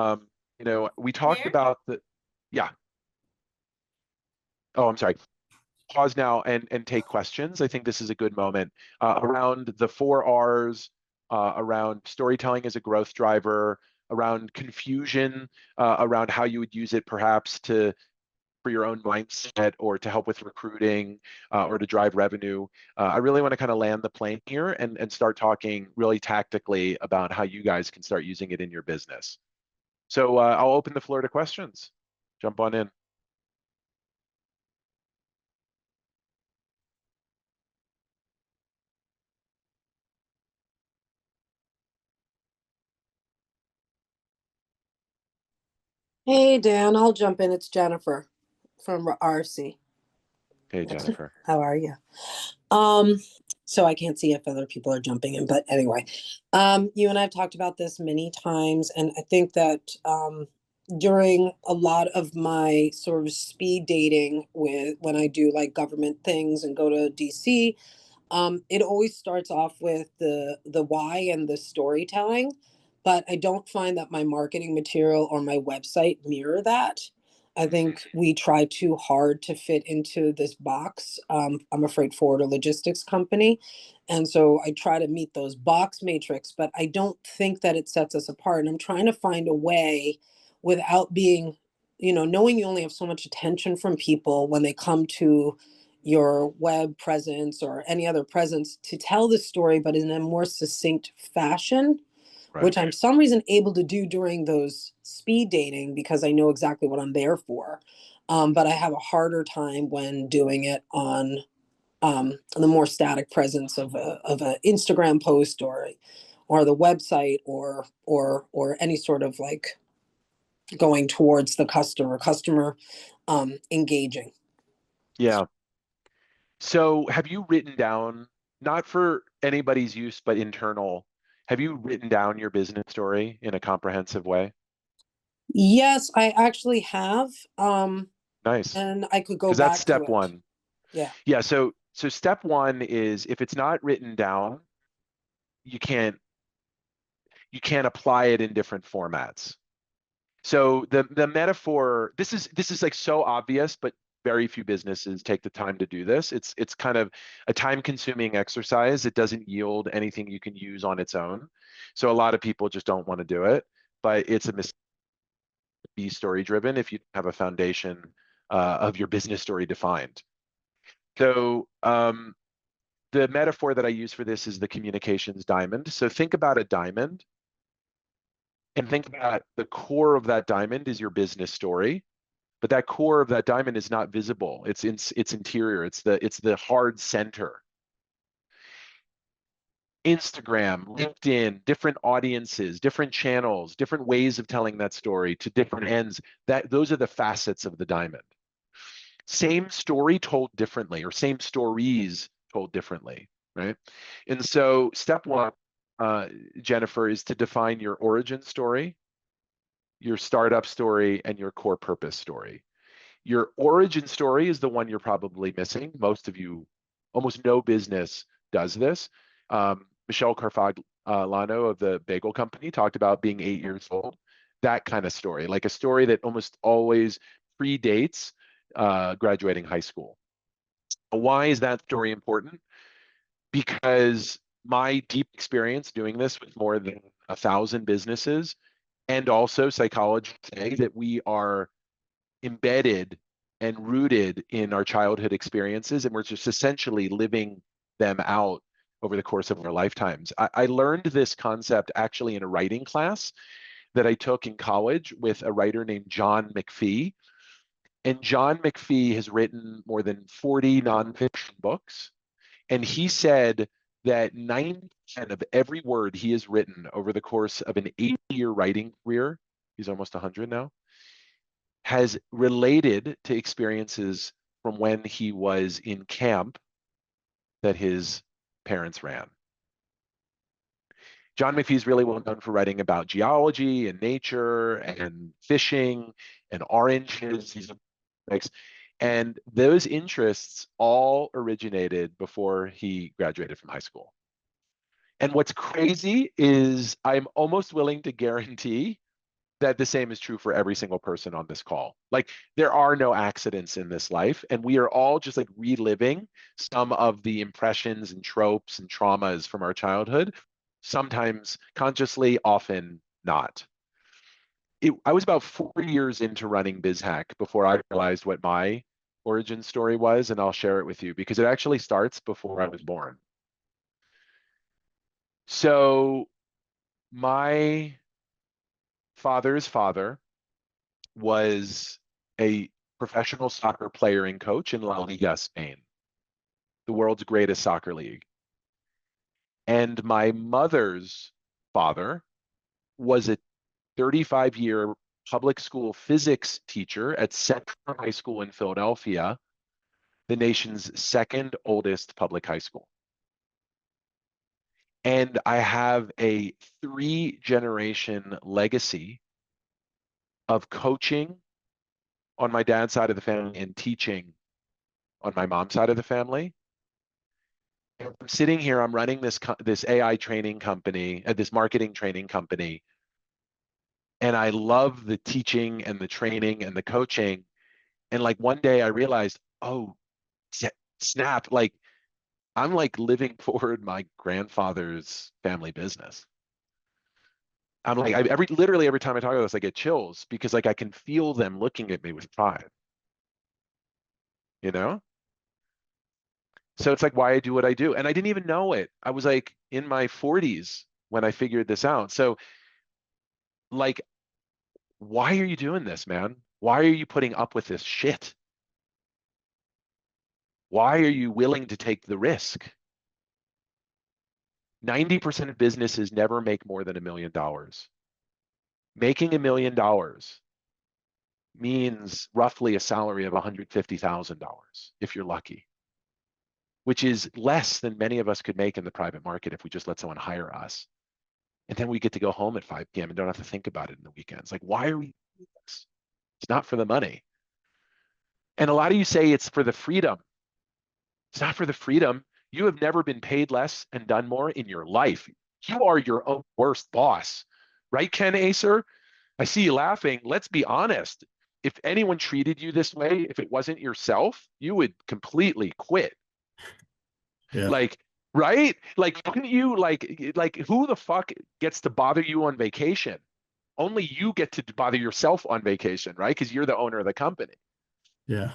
Speaker 1: We talked about yeah. Oh, I'm sorry. Pause now and take questions. I think this is a good moment around the 4 Rs, around storytelling as a growth driver, around confusion, around how you would use it perhaps for your own mindset or to help with recruiting or to drive revenue. I really want to kind of land the plane here and start talking really tactically about how you guys can start using it in your business. So I'll open the floor to questions. Jump on in.
Speaker 4: Hey, Dan, I'll jump in. It's Jennifer from RC.
Speaker 1: Hey, Jennifer.
Speaker 4: How are you? So I can't see if other people are jumping in, but anyway, you and I have talked about this many times, and I think that during a lot of my sort of speed dating when I do like government things and go to DC, it always starts off with the why and the storytelling, but I don't find that my marketing material or my website mirror that. I think we try too hard to fit into this box. I'm a freight forwarder logistics company. And so I try to meet those box matrix, but I don't think that it sets us apart. And I'm trying to find a way without being, knowing you only have so much attention from people when they come to your web presence or any other presence to tell the story, but in a more succinct fashion,
Speaker 1: Right.
Speaker 4: which I'm some reason able to do during those speed dating because I know exactly what I'm there for. But I have a harder time when doing it on the more static presence of a Instagram post or the website or any sort of like going towards the customer engaging.
Speaker 1: Yeah. So have you written down, not for anybody's use, but internal, have you written down your business story in a comprehensive way?
Speaker 4: Yes, I actually have.
Speaker 1: Nice.
Speaker 4: And I could go
Speaker 1: Because that's
Speaker 4: back to
Speaker 1: step
Speaker 4: it.
Speaker 1: one.
Speaker 4: Yeah.
Speaker 1: Yeah, so step one is if it's not written down, you can't apply it in different formats. So the metaphor, this is like so obvious, but very few businesses take the time to do this. It's kind of a time-consuming exercise. It doesn't yield anything you can use on its own. So a lot of people just don't want to do it, but it's a be story driven if you have a foundation of your business story defined. So the metaphor that I use for this is the communications diamond. So think about a diamond and think about the core of that diamond is your business story, but that core of that diamond is not visible. It's interior. It's the hard center. Instagram, LinkedIn, different audiences, different channels, different ways of telling that story to different ends. Those are the facets of the diamond. Same story told differently, or same stories told differently, right? And so step one, Jennifer, is to define your origin story, your startup story, and your core purpose story. Your origin story is the one you're probably missing. Most of you, almost no business does this. Michelle Carfaglano of the Bagel Company talked about being 8 years old. That kind of story, like a story that almost always predates graduating high school. Why is that story important? Because my deep experience doing this with more than 1,000 businesses, and also psychology say that we are embedded and rooted in our childhood experiences, and we're just essentially living them out over the course of our lifetimes. I learned this concept actually in a writing class that I took in college with a writer named John McPhee. And John McPhee has written more than 40 nonfiction books. And he said that 90% of every word he has written over the course of an 8-year writing career, he's almost 100 now, has related to experiences from when he was in camp that his parents ran. John McPhee is really well known for writing about geology and nature and fishing and oranges. And those interests all originated before he graduated from high school. And what's crazy is I'm almost willing to guarantee that the same is true for every single person on this call. Like, there are no accidents in this life, and we are all just like reliving some of the impressions and tropes and traumas from our childhood, sometimes consciously, often not. I was about 4 years into running BizHack before I realized what my origin story was, and I'll share it with you because it actually starts before I was born. So my father's father was a professional soccer player and coach in La Liga, Spain, the world's greatest soccer league. And my mother's father was a 35-year public school physics teacher at Central High School in Philadelphia, the nation's second oldest public high school. And I have a 3-generation legacy of coaching on my dad's side of the family and teaching on my mom's side of the family. And I'm sitting here, I'm running this AI training company, this marketing training company, and I love the teaching and the training and the coaching. And like one day I realized, oh, snap, like I'm like living forward my grandfather's family business. I'm like, literally every time I talk about this, I get chills because like I can feel them looking at me with pride, you know? So it's like why I do what I do. And I didn't even know it. I was like in my 40s when I figured this out. So like, why are you doing this, man? Why are you putting up with this shit? Why are you willing to take the risk? 90% of businesses never make more than $1 million. Making $1 million means roughly a salary of $150,000 if you're lucky, which is less than many of us could make in the private market if we just let someone hire us. And then we get to go home at 5 p.m. and don't have to think about it in the weekends. Like, why are we It's not for the money. And a lot of you say it's for the freedom. It's not for the freedom. You have never been paid less and done more in your life. You are your own worst boss, right, Ken Acer? I see you laughing. Let's be honest. If anyone treated you this way, if it wasn't yourself, you would completely quit.
Speaker 5: Yeah.
Speaker 1: Like, right? Like, couldn't you like who the fuck gets to bother you on vacation? Only you get to bother yourself on vacation, right? Because you're the owner of the company.
Speaker 5: Yeah.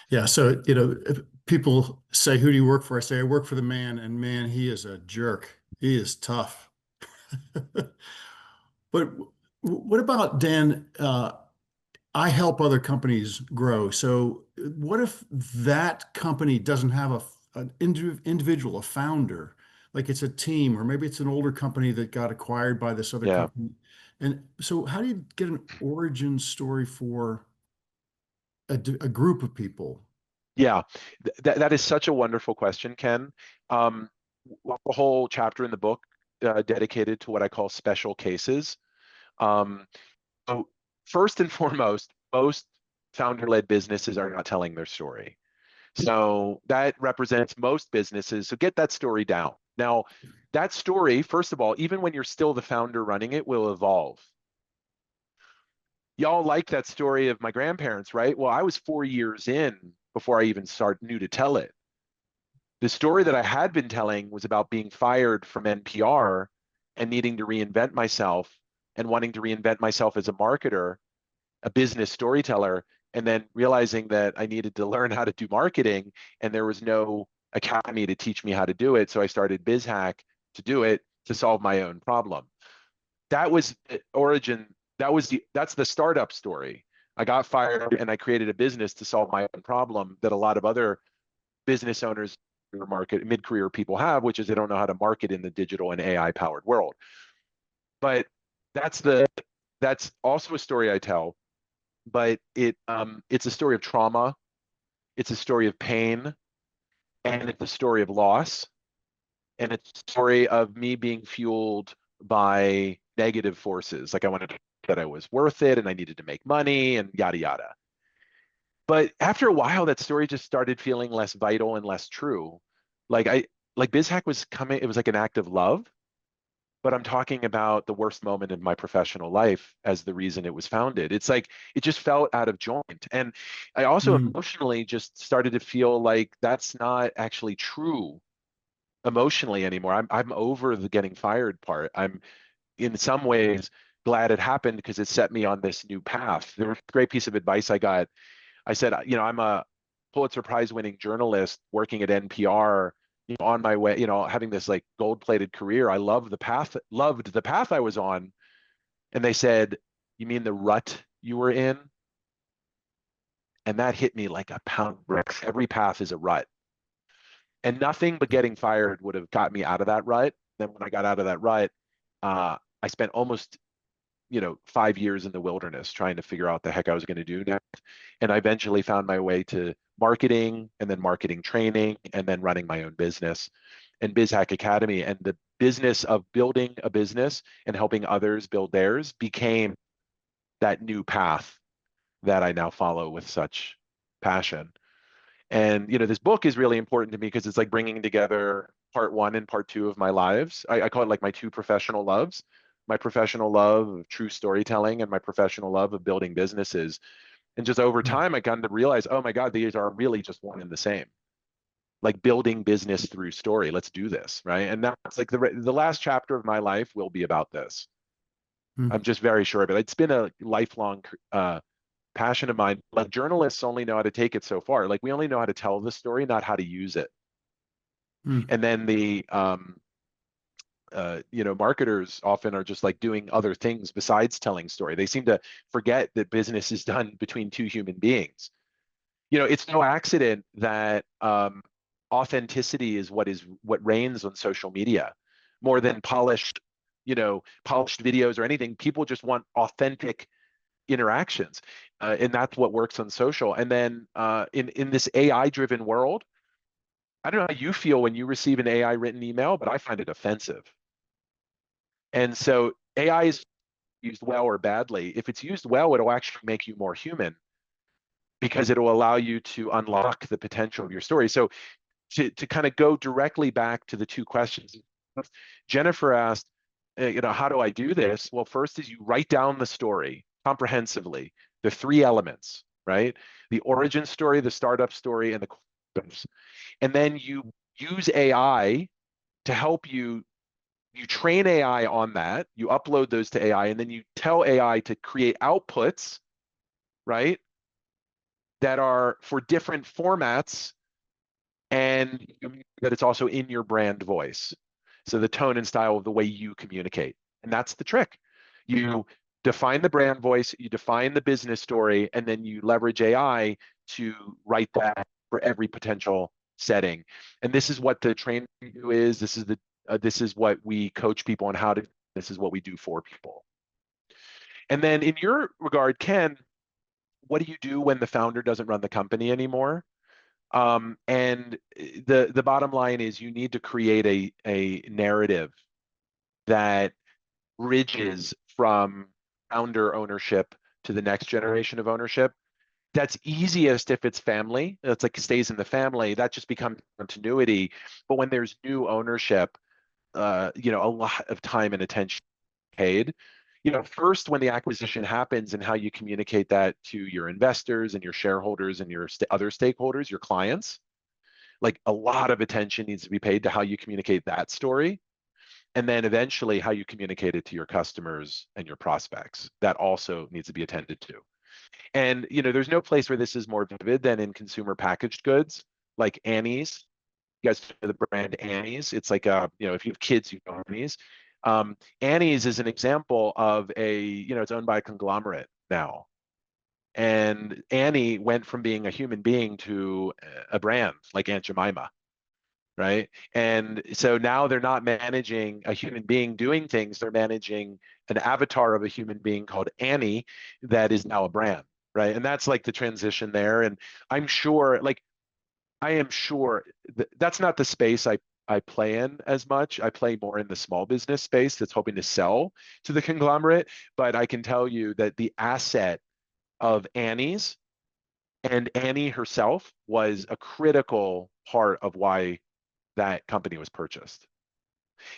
Speaker 5: Yeah. So, if people say, who do you work for? I say, I work for the man, and man, he is a jerk. He is tough. But what about Dan? I help other companies grow. So what if that company doesn't have an individual, a founder, like it's a team, or maybe it's an older company that got acquired by this other
Speaker 1: Yeah.
Speaker 5: company? And so how do you get an origin story for a group of people?
Speaker 1: Yeah, that is such a wonderful question, Ken. A whole chapter in the book dedicated to what I call special cases. Um, so first and foremost, most founder-led businesses are not telling their story. So that represents most businesses. So get that story down. Now, that story, first of all, even when you're still the founder running it, will evolve. Y'all like that story of my grandparents, right? Well, I was 4 years in before I even knew to tell it. The story that I had been telling was about being fired from NPR and needing to reinvent myself and wanting to reinvent myself as a marketer, a business storyteller, and then realizing that I needed to learn how to do marketing and there was no academy to teach me how to do it. So I started BizHack to do it to solve my own problem. That was the origin. That's the startup story. I got fired and I created a business to solve my own problem that a lot of other business owners market mid-career people have, which is they don't know how to market in the digital and AI powered world. But that's also a story I tell, but it's a story of trauma, it's a story of pain, and it's a story of loss, and it's a story of me being fueled by negative forces. Like I wanted to that I was worth it and I needed to make money and yada yada. But after a while, that story just started feeling less vital and less true. Like BizHack was coming, it was like an act of love, but I'm talking about the worst moment in my professional life as the reason it was founded. It's like it just felt out of joint. And I also emotionally just started to feel like that's not actually true emotionally anymore. I'm over the getting fired part. I'm in some ways glad it happened because it set me on this new path. There was a great piece of advice I got. I said, I'm a Pulitzer Prize winning journalist working at NPR, on my way, having this like gold-plated career. I loved the path I was on. And they said, you mean the rut you were in? And that hit me like a pound of bricks. Every path is a rut. And nothing but getting fired would have got me out of that rut. Then when I got out of that rut, I spent almost 5 years in the wilderness trying to figure out the heck I was going to do next. And I eventually found my way to marketing and then marketing training and then running my own business and BizHack Academy. And the business of building a business and helping others build theirs became that new path that I now follow with such passion. And this book is really important to me because it's like bringing together part one and part two of my lives. I call it like my two professional loves, my professional love of true storytelling and my professional love of building businesses. And just over time, I got to realize, oh my God, these are really just one and the same. Like building business through story. Let's do this, right? And that's like the last chapter of my life will be about this. I'm just very sure of it. It's been a lifelong passion of mine. Like journalists only know how to take it so far. Like we only know how to tell the story, not how to use it. And then the marketers often are just like doing other things besides telling story. They seem to forget that business is done between two human beings. It's no accident that authenticity is what reigns on social media more than polished videos or anything. People just want authentic interactions, and that's what works on social. And then in this AI driven world, I don't know how you feel when you receive an AI written email, but I find it offensive. And so AI is used well or badly. If it's used well, it'll actually make you more human because it'll allow you to unlock the potential of your story. So to kind of go directly back to the two questions, Jennifer asked, how do I do this? Well, first is you write down the story comprehensively, the three elements, right? The origin story, the startup story, and the questions. And then you use AI to help you. You train AI on that, you upload those to AI, and then you tell AI to create outputs, right? That are for different formats and that it's also in your brand voice. So the tone and style of the way you communicate. And that's the trick. You define the brand voice, you define the business story, and then you leverage AI to write that for every potential setting. And this is what the training is. This is what we coach people on how to. This is what we do for people. And then in your regard, Ken, what do you do when the founder doesn't run the company anymore? And the bottom line is you need to create a narrative that bridges from founder ownership to the next generation of ownership. That's easiest if it's family. It's like stays in the family. That just becomes continuity. But when there's new ownership, a lot of time and attention paid. First when the acquisition happens and how you communicate that to your investors and your shareholders and your other stakeholders, your clients, like a lot of attention needs to be paid to how you communicate that story. And then eventually how you communicate it to your customers and your prospects. That also needs to be attended to. And, there's no place where this is more vivid than in consumer packaged goods, like Annie's. You guys know the brand Annie's. It's like if you have kids, you know Annie's. Annie's is an example of it's owned by a conglomerate now. And Annie went from being a human being to a brand like Aunt Jemima, right? And so now they're not managing a human being doing things, they're managing an avatar of a human being called Annie that is now a brand, right? And that's like the transition there. And I am sure that's not the space I play in as much. I play more in the small business space that's hoping to sell to the conglomerate. But I can tell you that the asset of Annie's and Annie herself was a critical part of why that company was purchased.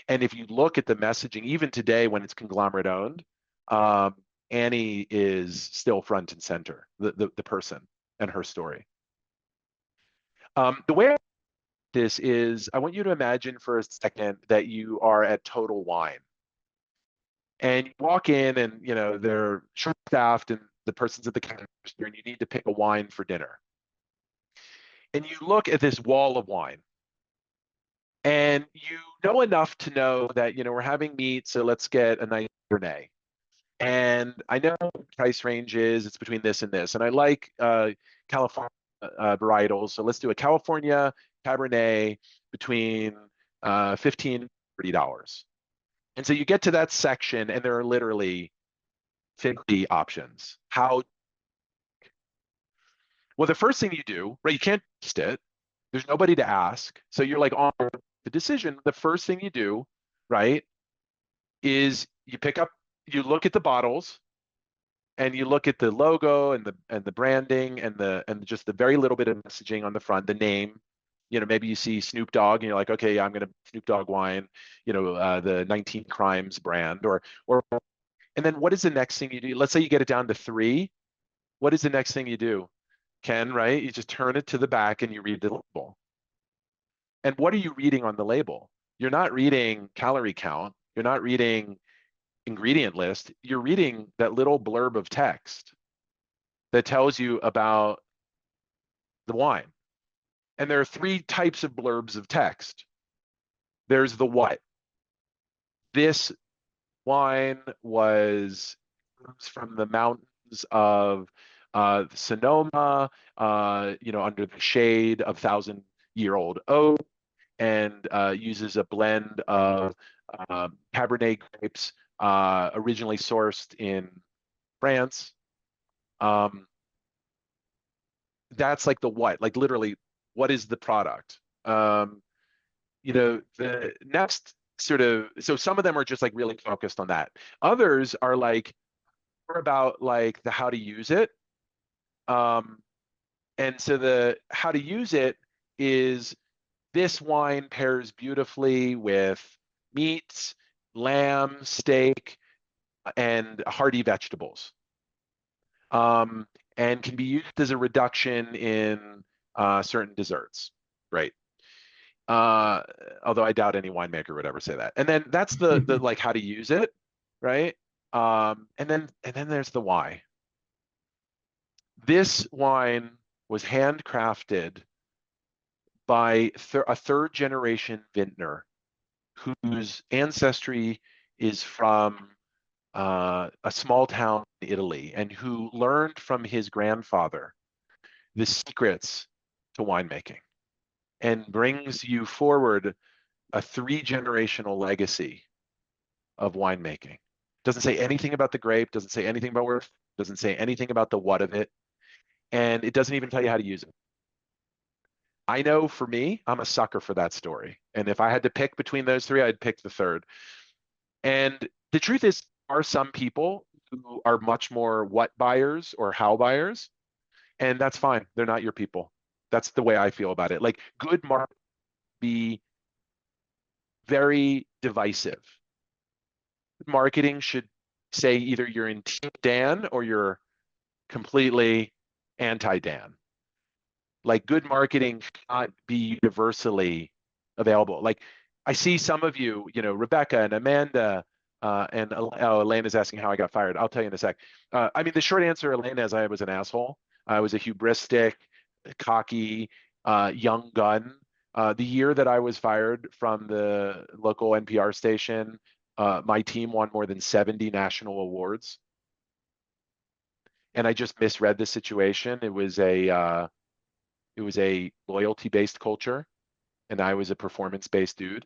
Speaker 1: And if you look at the messaging, even today when it's conglomerate owned, Annie is still front and center, the person and her story. The way this is, I want you to imagine for a second that you are at Total Wine. And you walk in and, they're short-staffed and the person's at the counter and you need to pick a wine for dinner. And you look at this wall of wine and you know enough to know that, we're having meat, so let's get a nice Cabernet. And I know price range is, it's between this and this. And I like California varietals. So let's do a California Cabernet between $15 and $30. And so you get to that section and there are literally 50 options. Well, the first thing you do, right, you can't taste it. There's nobody to ask. So you're like on the decision. The first thing you do, right, is you look at the bottles and you look at the logo and the branding and just the very little bit of messaging on the front, the name. Maybe you see Snoop Dogg and you're like, okay, I'm gonna Snoop Dogg wine, the 19 Crimes brand, or and then what is the next thing you do? Let's say you get it down to 3. What is the next thing you do, Ken? Right? You just turn it to the back and you read the label. And what are you reading on the label? You're not reading calorie count. You're not reading ingredient list. You're reading that little blurb of text that tells you about the wine. And there are 3 types of blurbs of text. There's the what. This wine was from the mountains of Sonoma, under the shade of 1,000-year-old oak, and uses a blend of Cabernet grapes originally sourced in France. That's like the what, like literally, what is the product? The next so some of them are just like really focused on that. Others are like more about like the how to use it. And so the how to use it is, this wine pairs beautifully with meats, lamb, steak, and hearty vegetables, and can be used as a reduction in certain desserts. Right. Although I doubt any winemaker would ever say that. And then that's the like how to use it, right? And then there's the why. This wine was handcrafted by a third generation vintner whose ancestry is from a small town in Italy, and who learned from his grandfather the secrets to winemaking, and brings you forward a 3-generational legacy of winemaking. Doesn't say anything about the grape, doesn't say anything about where, doesn't say anything about the what of it, and it doesn't even tell you how to use it. I know for me, I'm a sucker for that story. And if I had to pick between those three, I'd pick the third. And the truth is, there are some people who are much more what buyers or how buyers, and that's fine. They're not your people. That's the way I feel about it. Like, good marketing be very divisive. Marketing should say either you're in Team Dan or you're completely anti-Dan. Like, good marketing cannot be universally available. Like, I see some of you, Rebecca and Amanda, and Elena's asking how I got fired. I'll tell you in a sec. I mean, the short answer, Elena, is I was an asshole. I was a hubristic, cocky, young gun. The year that I was fired from the local NPR station, my team won more than 70 national awards. And I just misread the situation. It was a loyalty-based culture, and I was a performance-based dude.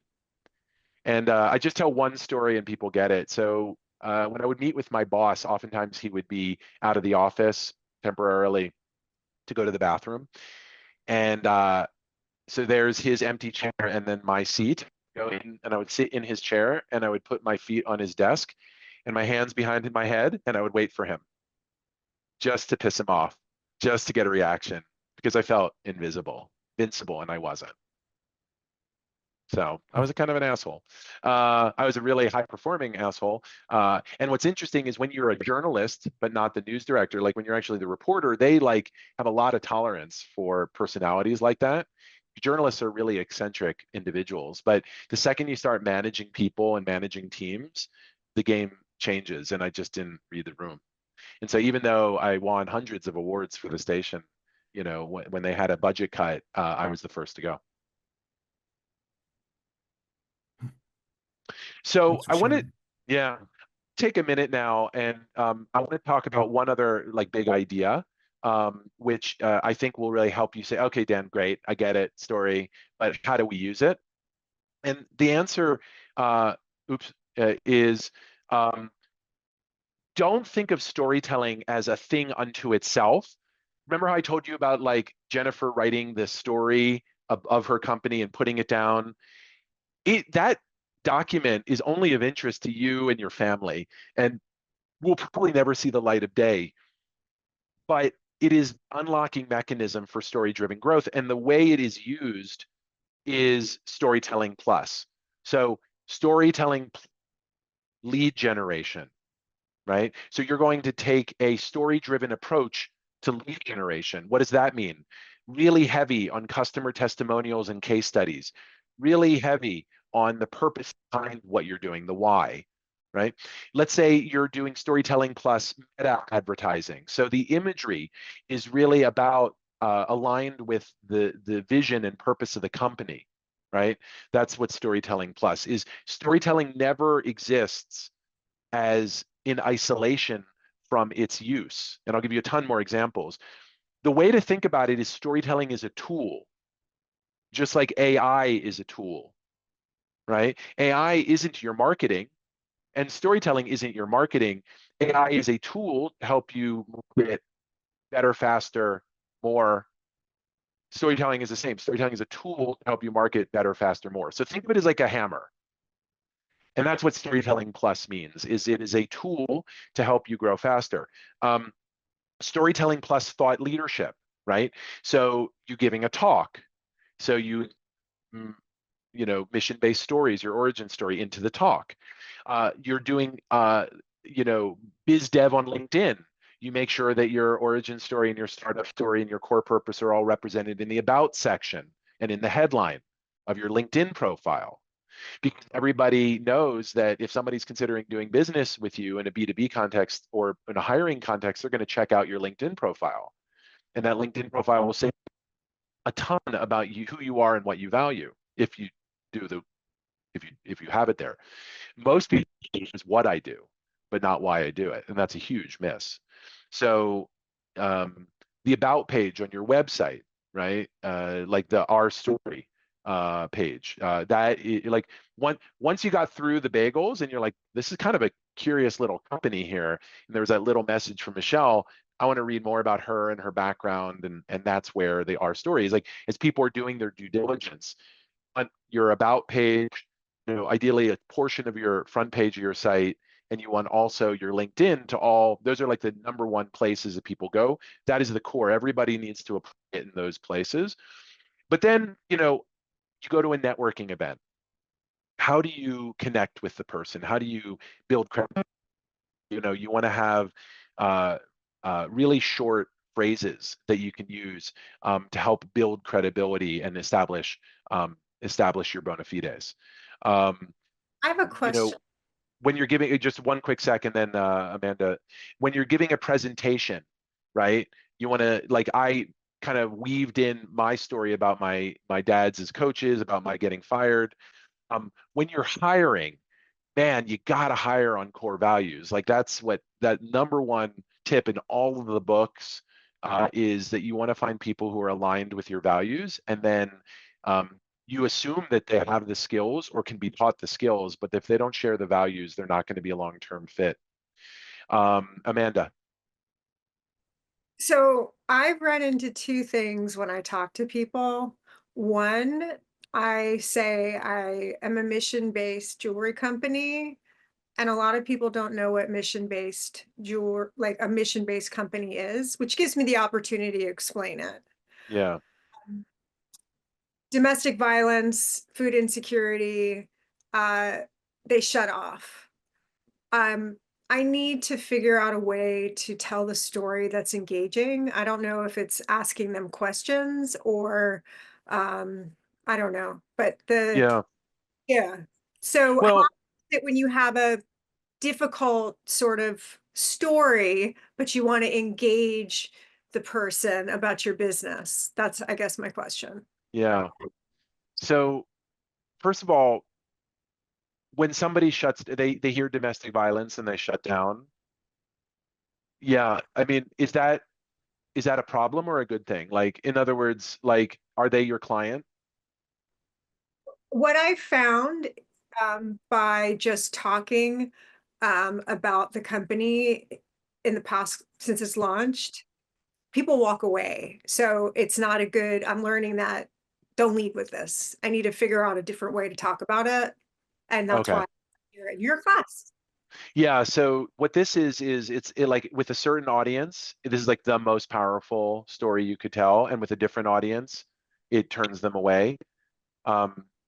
Speaker 1: And I just tell one story and people get it. So when I would meet with my boss, oftentimes he would be out of the office temporarily to go to the bathroom. And so there's his empty chair and then my seat. Go in, and I would sit in his chair, and I would put my feet on his desk and my hands behind my head, and I would wait for him just to piss him off, just to get a reaction, because I felt invincible, and I wasn't. So I was a kind of an asshole. I was a really high-performing asshole. And what's interesting is when you're a journalist, but not the news director, like when you're actually the reporter, they like have a lot of tolerance for personalities like that. Journalists are really eccentric individuals, but the second you start managing people and managing teams, the game changes, and I just didn't read the room. And so even though I won hundreds of awards for the station, when they had a budget cut, I was the first to go. So I want to, take a minute now, and I want to talk about one other like big idea, which I think will really help you say, okay, Dan, great, I get it, story, but how do we use it? And the answer, is don't think of storytelling as a thing unto itself. Remember how I told you about like Jennifer writing the story of her company and putting it down? That document is only of interest to you and your family, and will probably never see the light of day. But it is unlocking mechanism for story-driven growth, and the way it is used is storytelling plus. So storytelling lead generation, right? So you're going to take a story-driven approach to lead generation. What does that mean? Really heavy on customer testimonials and case studies, really heavy on the purpose behind what you're doing, the why, right? Let's say you're doing storytelling plus meta advertising. So the imagery is really about aligned with the vision and purpose of the company, right? That's what storytelling plus is. Storytelling never exists as in isolation from its use. And I'll give you a ton more examples. The way to think about it is storytelling is a tool, just like AI is a tool, right? AI isn't your marketing, and storytelling isn't your marketing. AI is a tool to help you get better, faster, more. Storytelling is the same. Storytelling is a tool to help you market better, faster, more. So think of it as like a hammer. And that's what Storytelling Plus means, is it is a tool to help you grow faster. Storytelling Plus thought leadership, right? So you giving a talk, so mm, mission-based stories, your origin story into the talk. You're doing, biz dev on LinkedIn. You make sure that your origin story and your startup story and your core purpose are all represented in the about section and in the headline of your LinkedIn profile. Because everybody knows that if somebody's considering doing business with you in a B2B context or in a hiring context, they're going to check out your LinkedIn profile. And that LinkedIn profile will say a ton about you, who you are and what you value, if you do the if you have it there. Most people is what I do, but not why I do it, and that's a huge miss. So the about page on your website, right? Like the our story page, like once you got through the bagels and you're like, this is kind of a curious little company here, and there was that little message from Michelle. I want to read more about her and her background, and that's where the our story is. Like, as people are doing their due diligence on your about page, ideally a portion of your front page of your site, and you want also your LinkedIn to all, those are like the number one places that people go. That is the core. Everybody needs to apply it in those places. But then, you go to a networking event. How do you connect with the person? How do you build credibility? You want to have really short phrases that you can use to help build credibility and establish your bona fides.
Speaker 2: I have a
Speaker 1: You know,
Speaker 2: question.
Speaker 1: when you're giving, just one quick second, then Amanda, when you're giving a presentation, right? You want to, like, I kind of weaved in my story about my dads as coaches, about my getting fired. When you're hiring, man, you got to hire on core values. Like, that's what that number one tip in all of the books is, that you want to find people who are aligned with your values, and then you assume that they have the skills or can be taught the skills, but if they don't share the values, they're not going to be a long-term fit. Amanda.
Speaker 2: So I've run into two things when I talk to people. One, I say I am a mission-based jewelry company, and a lot of people don't know what mission-based jewelry, like a mission-based company is, which gives me the opportunity to explain it.
Speaker 1: Yeah.
Speaker 2: Domestic violence, food insecurity, they shut off. I need to figure out a way to tell the story that's engaging. I don't know if it's asking them questions or I don't know, but
Speaker 1: Yeah.
Speaker 2: yeah. So how
Speaker 1: Well,
Speaker 2: is it when you have a difficult sort of story, but you want to engage the person about your business? That's, I guess, my question.
Speaker 1: yeah. So first of all, when somebody they hear domestic violence and they shut down. Yeah. I mean, is that a problem or a good thing? Like, in other words, like, are they your client?
Speaker 2: What I found by just talking about the company in the past since it's launched, people walk away. So it's not a good, I'm learning that don't lead with this. I need to figure out a different way to talk about it. And that's
Speaker 1: Okay.
Speaker 2: why you're in your class.
Speaker 1: Yeah. So what this is like, with a certain audience, this is like the most powerful story you could tell, and with a different audience, it turns them away.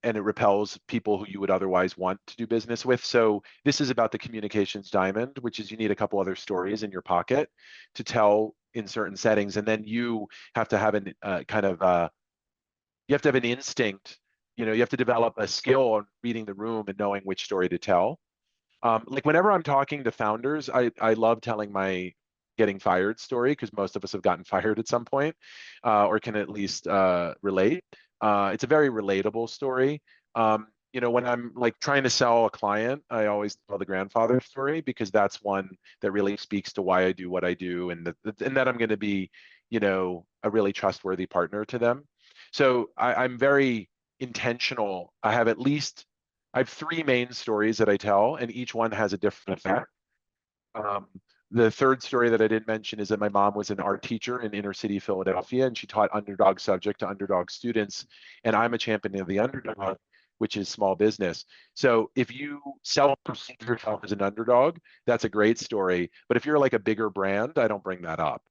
Speaker 1: And it repels people who you would otherwise want to do business with. So this is about the communications diamond, which is, you need a couple other stories in your pocket to tell in certain settings, and then you have to have an you have to have an instinct. You have to develop a skill on reading the room and knowing which story to tell. Like, whenever I'm talking to founders, I love telling my getting fired story, because most of us have gotten fired at some point, or can at least relate. It's a very relatable story. When I'm like trying to sell a client, I always tell the grandfather story, because that's one that really speaks to why I do what I do, and that I'm going to be, a really trustworthy partner to them. So I'm very intentional. I have three main stories that I tell, and each one has a different effect. The third story that I didn't mention is that my mom was an art teacher in inner city Philadelphia, and she taught underdog subject to underdog students. And I'm a champion of the underdog, which is small business. So if you self-perceive yourself as an underdog, that's a great story. But if you're like a bigger brand, I don't bring that up,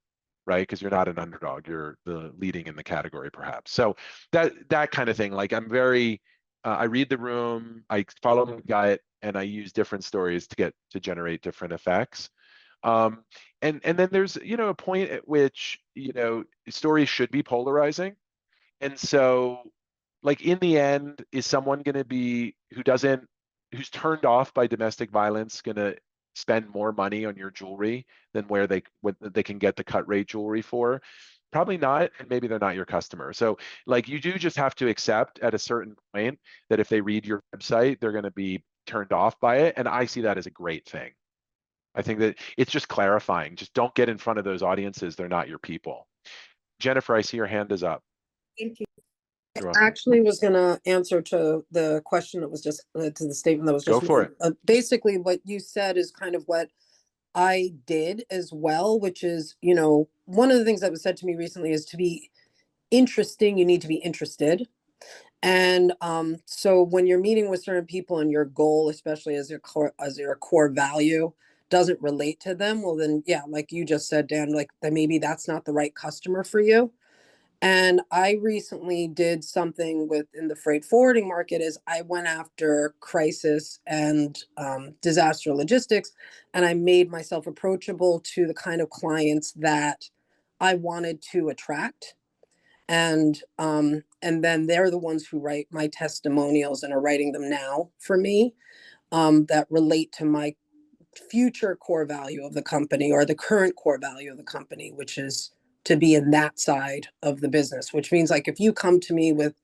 Speaker 1: right? Because you're not an underdog, you're the leading in the category perhaps. So that kind of thing, like I'm very, I read the room, I follow my gut, and I use different stories to generate different effects. And then there's, you know, a point at which, you know, stories should be polarizing. And so, like in the end, is someone going to be who's turned off by domestic violence going to spend more money on your jewelry than what they can get the cut rate jewelry for? Probably not, and maybe they're not your customer. So like you do just have to accept at a certain point that if they read your website, they're going to be turned off by it. And I see that as a great thing. I think that it's just clarifying. Just don't get in front of those audiences. They're not your people. Jennifer, I see your hand is up.
Speaker 2: Thank you.
Speaker 1: You're
Speaker 4: I
Speaker 1: welcome.
Speaker 4: actually was going to answer to the question that was just to the statement that was just
Speaker 1: Go for it.
Speaker 4: Basically, what you said is kind of what I did as well, which is, you know, one of the things that was said to me recently is to be interesting, you need to be interested. And so when you're meeting with certain people and your goal, especially as your core value, doesn't relate to them, well then yeah, like you just said, Dan, like that maybe that's not the right customer for you. And I recently did something within the freight forwarding market is I went after crisis and disaster logistics, and I made myself approachable to the kind of clients that I wanted to attract. And then they're the ones who write my testimonials and are writing them now for me, that relate to my future core value of the company or the current core value of the company, which is to be in that side of the business, which means like if you come to me with,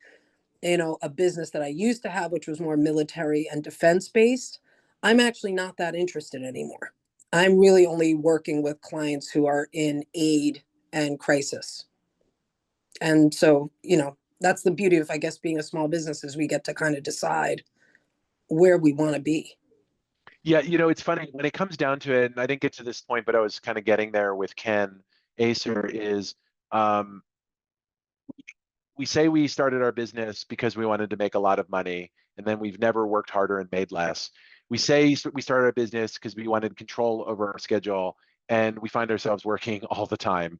Speaker 4: you know, a business that I used to have, which was more military and defense based, I'm actually not that interested anymore. I'm really only working with clients who are in aid and crisis. And so, you know, that's the beauty of, I guess, being a small business is we get to kind of decide where we want to be.
Speaker 1: Yeah, you know, it's funny when it comes down to it, and I didn't get to this point, but I was kind of getting there with Ken Acer is um, we say we started our business because we wanted to make a lot of money, and then we've never worked harder and made less. We say we started our business because we wanted control over our schedule, and we find ourselves working all the time.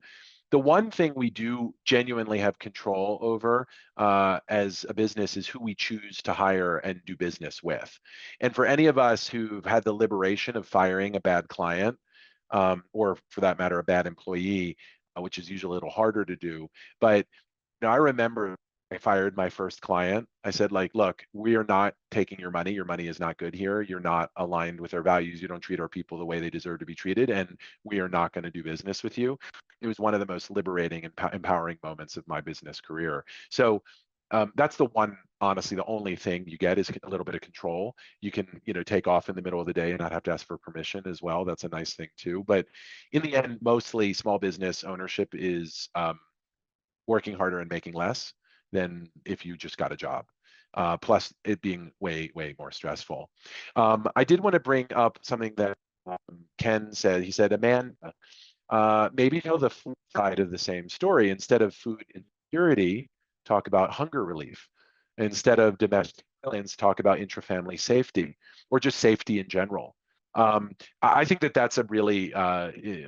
Speaker 1: The one thing we do genuinely have control over as a business is who we choose to hire and do business with. And for any of us who've had the liberation of firing a bad client, or for that matter, a bad employee, which is usually a little harder to do, but I remember I fired my first client. I said, like, look, we are not taking your money. Your money is not good here. You're not aligned with our values. You don't treat our people the way they deserve to be treated, and we are not going to do business with you. It was one of the most liberating and empowering moments of my business career. So that's the one, honestly, the only thing you get is a little bit of control. You can, you know, take off in the middle of the day and not have to ask for permission as well. That's a nice thing too. But in the end, mostly small business ownership is working harder and making less than if you just got a job. Plus it being way, way more stressful. I did want to bring up something that Ken said. He said, Amanda, maybe tell the food side of the same story. Instead of food insecurity, talk about hunger relief. Instead of domestic violence, talk about intrafamily safety or just safety in general. I think that that's a really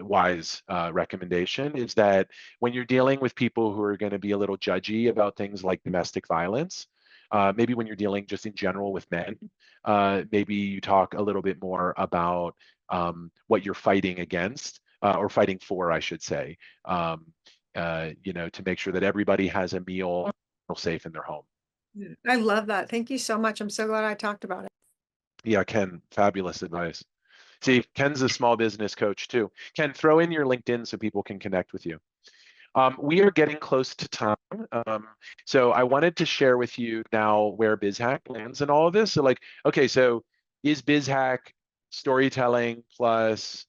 Speaker 1: wise recommendation, is that when you're dealing with people who are going to be a little judgy about things like domestic violence, maybe when you're dealing just in general with men, maybe you talk a little bit more about what you're fighting against, or fighting for, I should say, you know, to make sure that everybody has a meal safe in their home.
Speaker 2: I love that. Thank you so much. I'm so glad I talked about it.
Speaker 1: Yeah, Ken, fabulous advice. See, Ken's a small business coach too. Ken, throw in your LinkedIn so people can connect with you. We are getting close to time. So I wanted to share with you now where BizHack lands in all of this. So like, okay, so is BizHack storytelling plus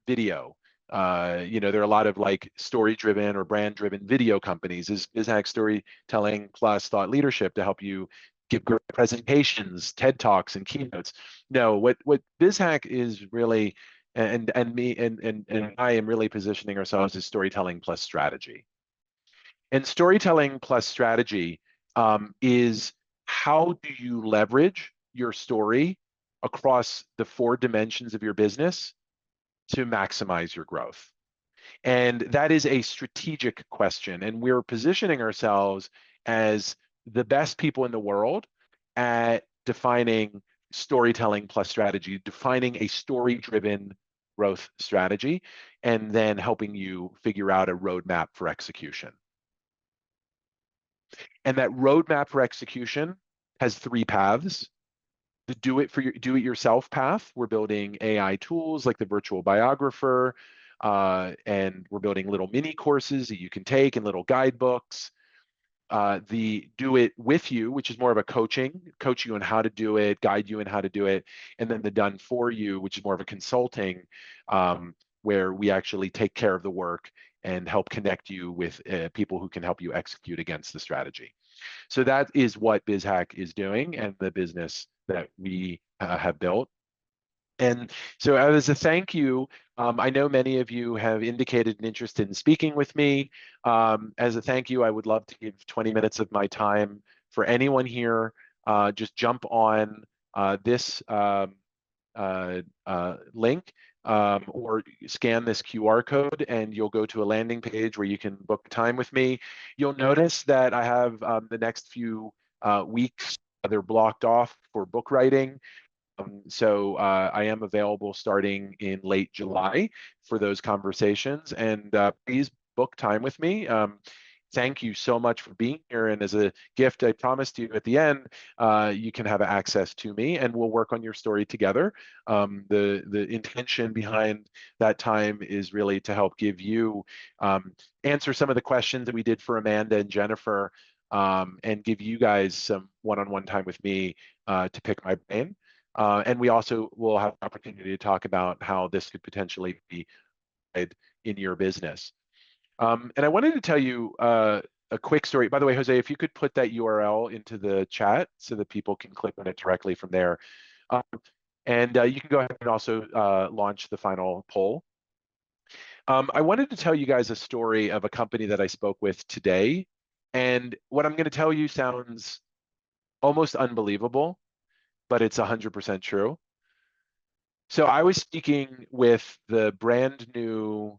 Speaker 1: video? You know, there are a lot of like story-driven or brand-driven video companies. Is BizHack storytelling plus thought leadership to help you give great presentations, TED Talks, and keynotes? No, what BizHack is really, and I am really positioning ourselves as storytelling plus strategy. And storytelling plus strategy is how do you leverage your story across the 4 dimensions of your business to maximize your growth? And that is a strategic question. And we're positioning ourselves as the best people in the world at defining storytelling plus strategy, defining a story-driven growth strategy, and then helping you figure out a roadmap for execution. And that roadmap for execution has 3 paths. The do it yourself path. We're building AI tools like the virtual biographer, and we're building little mini courses that you can take and little guidebooks. The do it with you, which is more of a coach you on how to do it, guide you on how to do it. And then the done for you, which is more of a consulting, where we actually take care of the work and help connect you with people who can help you execute against the strategy. So that is what BizHack is doing and the business that we have built. And so as a thank you, I know many of you have indicated an interest in speaking with me. As a thank you, I would love to give 20 minutes of my time for anyone here. Just jump on this link, or scan this QR code and you'll go to a landing page where you can book time with me. You'll notice that I have the next few weeks, they're blocked off for book writing. So I am available starting in late July for those conversations, and please book time with me. Thank you so much for being here, and as a gift, I promised you at the end, you can have access to me, and we'll work on your story together. The intention behind that time is really to help give you answer some of the questions that we did for Amanda and Jennifer, and give you guys some one-on-one time with me to pick my brain. And we also will have an opportunity to talk about how this could potentially be in your business. And I wanted to tell you a quick story. By the way, Jose, if you could put that URL into the chat so that people can click on it directly from there. And you can go ahead and also launch the final poll. I wanted to tell you guys a story of a company that I spoke with today. And what I'm going to tell you sounds almost unbelievable, but it's 100% true. So I was speaking with the brand new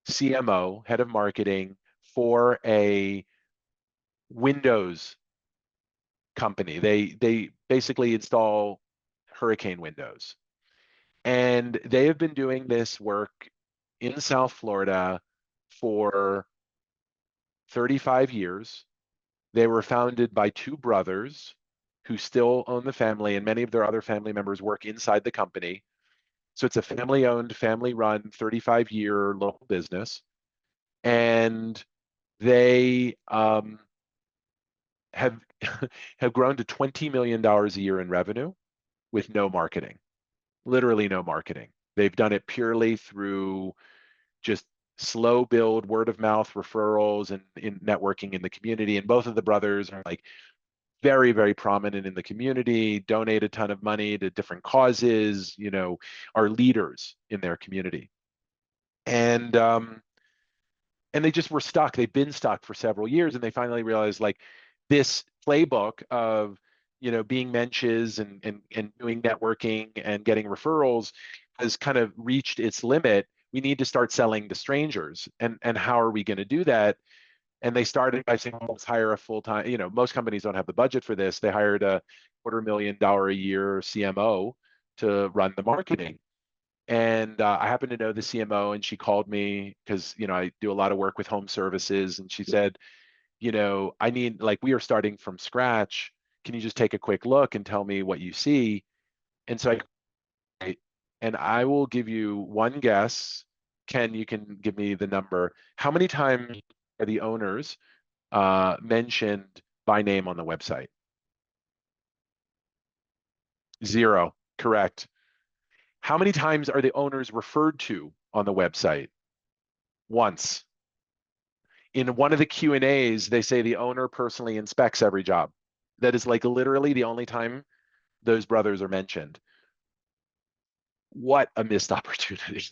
Speaker 1: CMO, head of marketing, for a Windows company. They basically install hurricane windows. And they have been doing this work in South Florida for 35 years. They were founded by 2 brothers who still own the family, and many of their other family members work inside the company. So it's a family-owned, family-run, 35-year local business. And they have have grown to $20 million a year in revenue with no marketing, literally no marketing. They've done it purely through just slow build, word of mouth referrals, and in networking in the community. And both of the brothers are like very, very prominent in the community, donate a ton of money to different causes, you know, are leaders in their community. And they just were stuck. They've been stuck for several years, and they finally realized, like, this playbook of, you know, being menches and doing networking and getting referrals has kind of reached its limit. We need to start selling to strangers. And how are we going to do that? And they started by saying, well, let's hire a full-time, you know, most companies don't have the budget for this. They hired a $250,000 a year CMO to run the marketing. And I happen to know the CMO, and she called me because, you know, I do a lot of work with home services. And she said, you know, I need, like, we are starting from scratch. Can you just take a quick look and tell me what you see? And so I will give you one guess. Ken, you can give me the number. How many times are the owners mentioned by name on the website? 0, correct. How many times are the owners referred to on the website? Once. In one of the Q&As, they say the owner personally inspects every job. That is like literally the only time those brothers are mentioned. What a missed opportunity.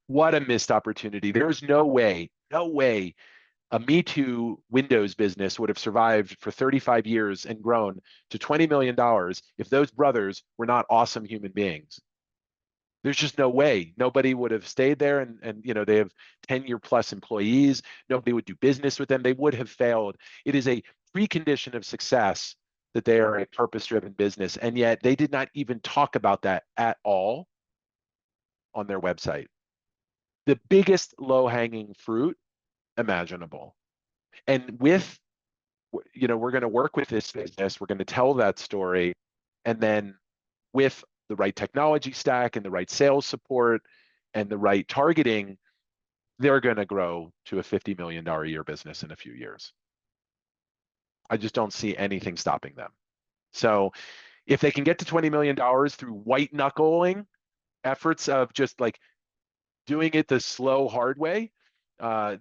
Speaker 1: What a missed opportunity. There's no way a Me Too Windows business would have survived for 35 years and grown to $20 million if those brothers were not awesome human beings. There's just no way. Nobody would have stayed there, and you know, they have 10-year plus employees. Nobody would do business with them. They would have failed. It is a precondition of success that they are a purpose-driven business, and yet they did not even talk about that at all on their website. The biggest low-hanging fruit imaginable. And with, you know, we're going to work with this business, we're going to tell that story, and then with the right technology stack and the right sales support and the right targeting, they're going to grow to a $50 million a year business in a few years. I just don't see anything stopping them. So if they can get to $20 million through white knuckling efforts of just like doing it the slow, hard way,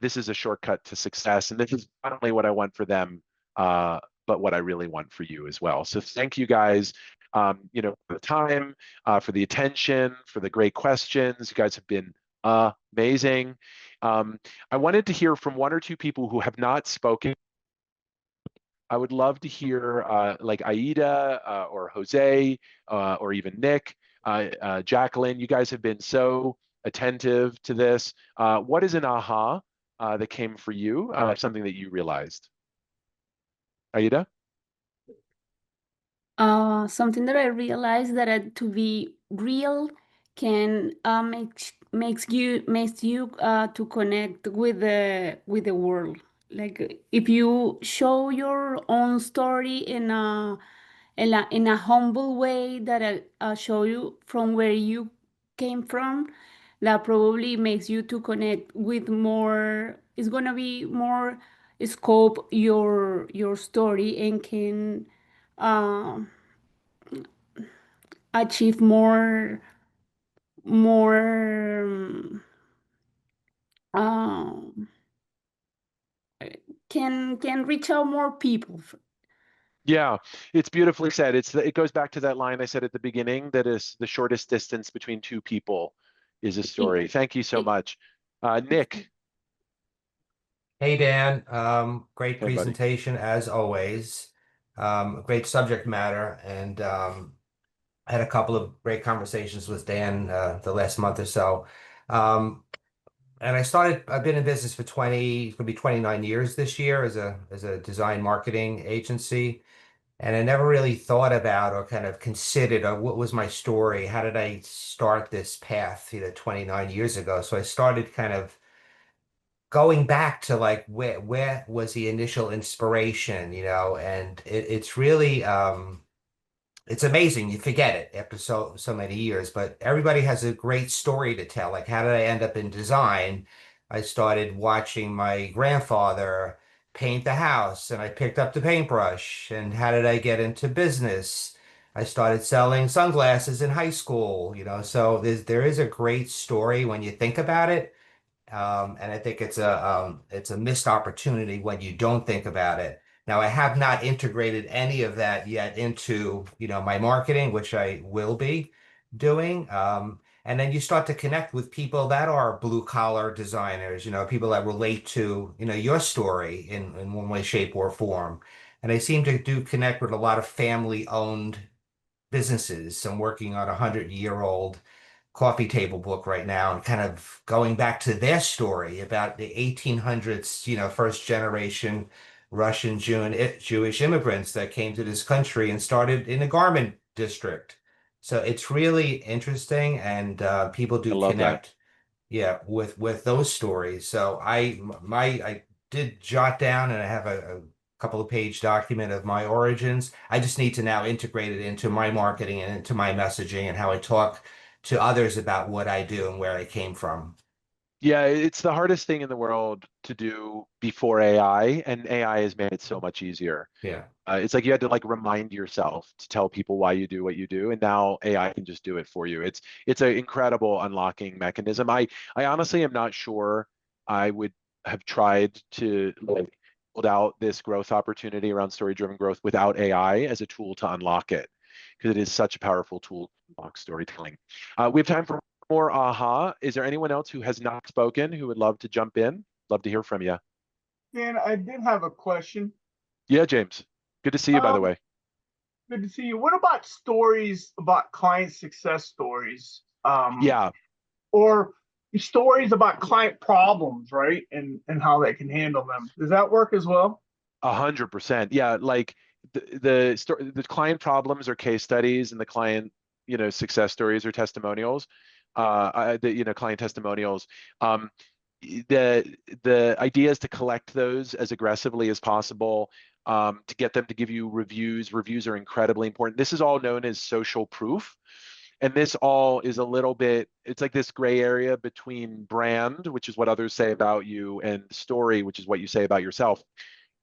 Speaker 1: this is a shortcut to success. And this is not only what I want for them, but what I really want for you as well. So thank you guys, you know, for the time, for the attention, for the great questions. You guys have been amazing. I wanted to hear from one or two people who have not spoken. I would love to hear like Aida or Jose or even Nick, Jacqueline. You guys have been so attentive to this. What is an aha that came for you? Something that you realized? Aida?
Speaker 6: Something that I realized that to be real can makes you to connect with the world. Like if you show your own story in a humble way that show you from where you came from, that probably makes you to connect with more. It's gonna be more scope your story and can uh, achieve more um, can reach out more people.
Speaker 1: Yeah, it's beautifully said. It goes back to that line I said at the beginning, that is the shortest distance between two people is a story. Thank you so much. Nick.
Speaker 7: Hey, Dan. Great
Speaker 1: Hey, buddy.
Speaker 7: presentation as always. Great subject matter. And I had a couple of great conversations with Dan the last month or so. Um, and I've been in business for it's gonna be 29 years this year as a design marketing agency. And I never really thought about or kind of considered what was my story? How did I start this path, 29 years ago? So I started kind of going back to like where was the initial inspiration, and it's really it's amazing. You forget it after so many years, but everybody has a great story to tell. Like, how did I end up in design? I started watching my grandfather paint the house, and I picked up the paintbrush. And how did I get into business? I started selling sunglasses in high school, so there is a great story when you think about it. And I think it's a missed opportunity when you don't think about it. Now, I have not integrated any of that yet into, my marketing, which I will be doing. And then you start to connect with people that are blue collar designers, people that relate to, your story in one way, shape, or form. And I seem to do connect with a lot of family owned businesses. I'm working on a 100-year-old coffee table book right now and kind of going back to their story about the 1800s, first generation Russian Jewish immigrants that came to this country and started in a garment district. So it's really interesting, and people
Speaker 1: I
Speaker 7: do
Speaker 1: love that.
Speaker 7: connect, yeah, with those stories. So I did jot down, and I have a couple of page document of my origins. I just need to now integrate it into my marketing and into my messaging and how I talk to others about what I do and where I came from.
Speaker 1: Yeah, it's the hardest thing in the world to do before AI, and AI has made it so much easier.
Speaker 7: Yeah.
Speaker 1: It's like you had to like remind yourself to tell people why you do what you do, and now AI can just do it for you. It's an incredible unlocking mechanism. I honestly am not sure I would have tried to like build out this growth opportunity around story-driven growth without AI as a tool to unlock it, because it is such a powerful tool to unlock storytelling. We have time for more aha. Is there anyone else who has not spoken who would love to jump in? Love to hear from you.
Speaker 8: Dan, I did have a question.
Speaker 1: Yeah, James. Good to see you, by the
Speaker 8: Um,
Speaker 1: way.
Speaker 8: Good to see you. What about stories about client success stories?
Speaker 1: Yeah,
Speaker 8: Or stories about client problems, right? And how they can handle them. Does that work as well?
Speaker 1: 100%. Yeah, like the client problems or case studies and the client, success stories or testimonials, client testimonials. Um, the idea is to collect those as aggressively as possible, to get them to give you reviews. Reviews are incredibly important. This is all known as social proof. And this all is a little bit, it's like this gray area between brand, which is what others say about you, and story, which is what you say about yourself.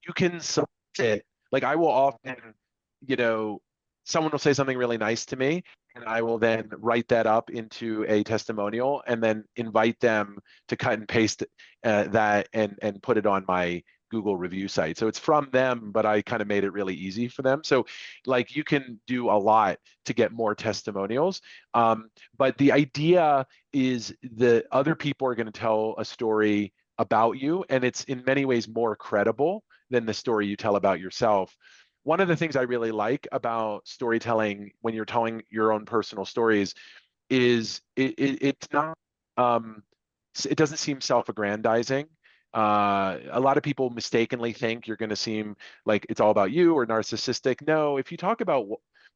Speaker 1: You can select it. Like I will often, you know, someone will say something really nice to me, and I will then write that up into a testimonial and then invite them to cut and paste that and put it on my Google review site. So it's from them, but I kind of made it really easy for them. So like you can do a lot to get more testimonials. But the idea is the other people are going to tell a story about you, and it's in many ways more credible than the story you tell about yourself. One of the things I really like about storytelling when you're telling your own personal stories is it's not it doesn't seem self-aggrandizing. A lot of people mistakenly think you're going to seem like it's all about you or narcissistic. No, if you talk about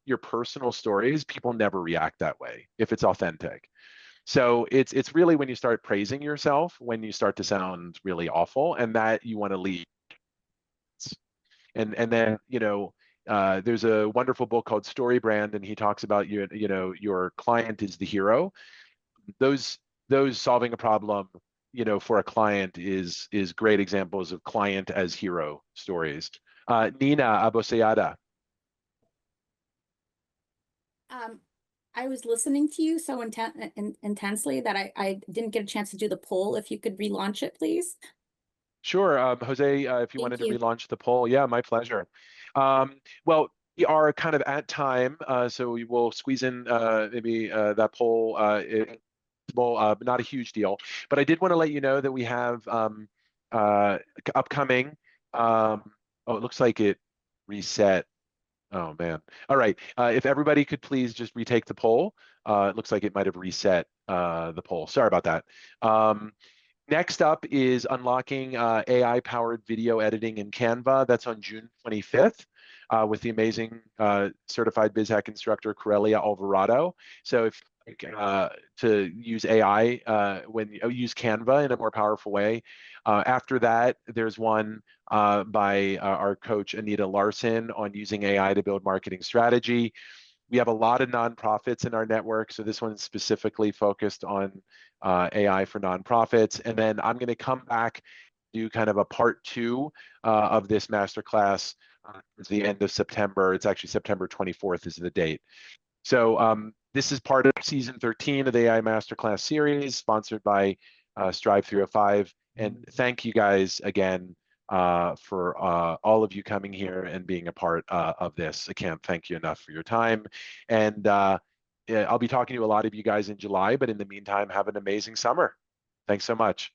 Speaker 1: your personal stories, people never react that way if it's authentic. So it's really when you start praising yourself, when you start to sound really awful, and that you want to leave. And then there's a wonderful book called Story Brand, and he talks about your client is the hero. Those solving a problem for a client is great examples of client as hero stories. Nina Abosayada.
Speaker 9: I was listening to you so intensely that I didn't get a chance to do the poll. If you could relaunch it, please.
Speaker 1: Sure, Jose, if you wanted to
Speaker 9: you.
Speaker 1: relaunch the poll, yeah, my pleasure. Well, we are kind of at time, so we will squeeze in maybe that poll. Not a huge deal, but I did want to let you know that we have upcoming. Oh, it looks like it reset. Oh man. All right. If everybody could please just retake the poll. It looks like it might have reset the poll. Sorry about that. Next up is unlocking AI-powered video editing in Canva. That's on June 25th with the amazing certified BizHack instructor, Corelia Alvarado. So if to use AI when you use Canva in a more powerful way. After that, there's one by our coach, Anita Larson, on using AI to build marketing strategy. We have a lot of nonprofits in our network, so this one's specifically focused on AI for nonprofits. And then I'm going to come back, do kind of a part 2 of this masterclass at the end of September. It's actually September 24th is the date. So this is part of season 13 of the AI Masterclass series, sponsored by Strive 305. And thank you guys again for all of you coming here and being a part of this. I can't thank you enough for your time. And I'll be talking to a lot of you guys in July, but in the meantime, have an amazing summer. Thanks so much.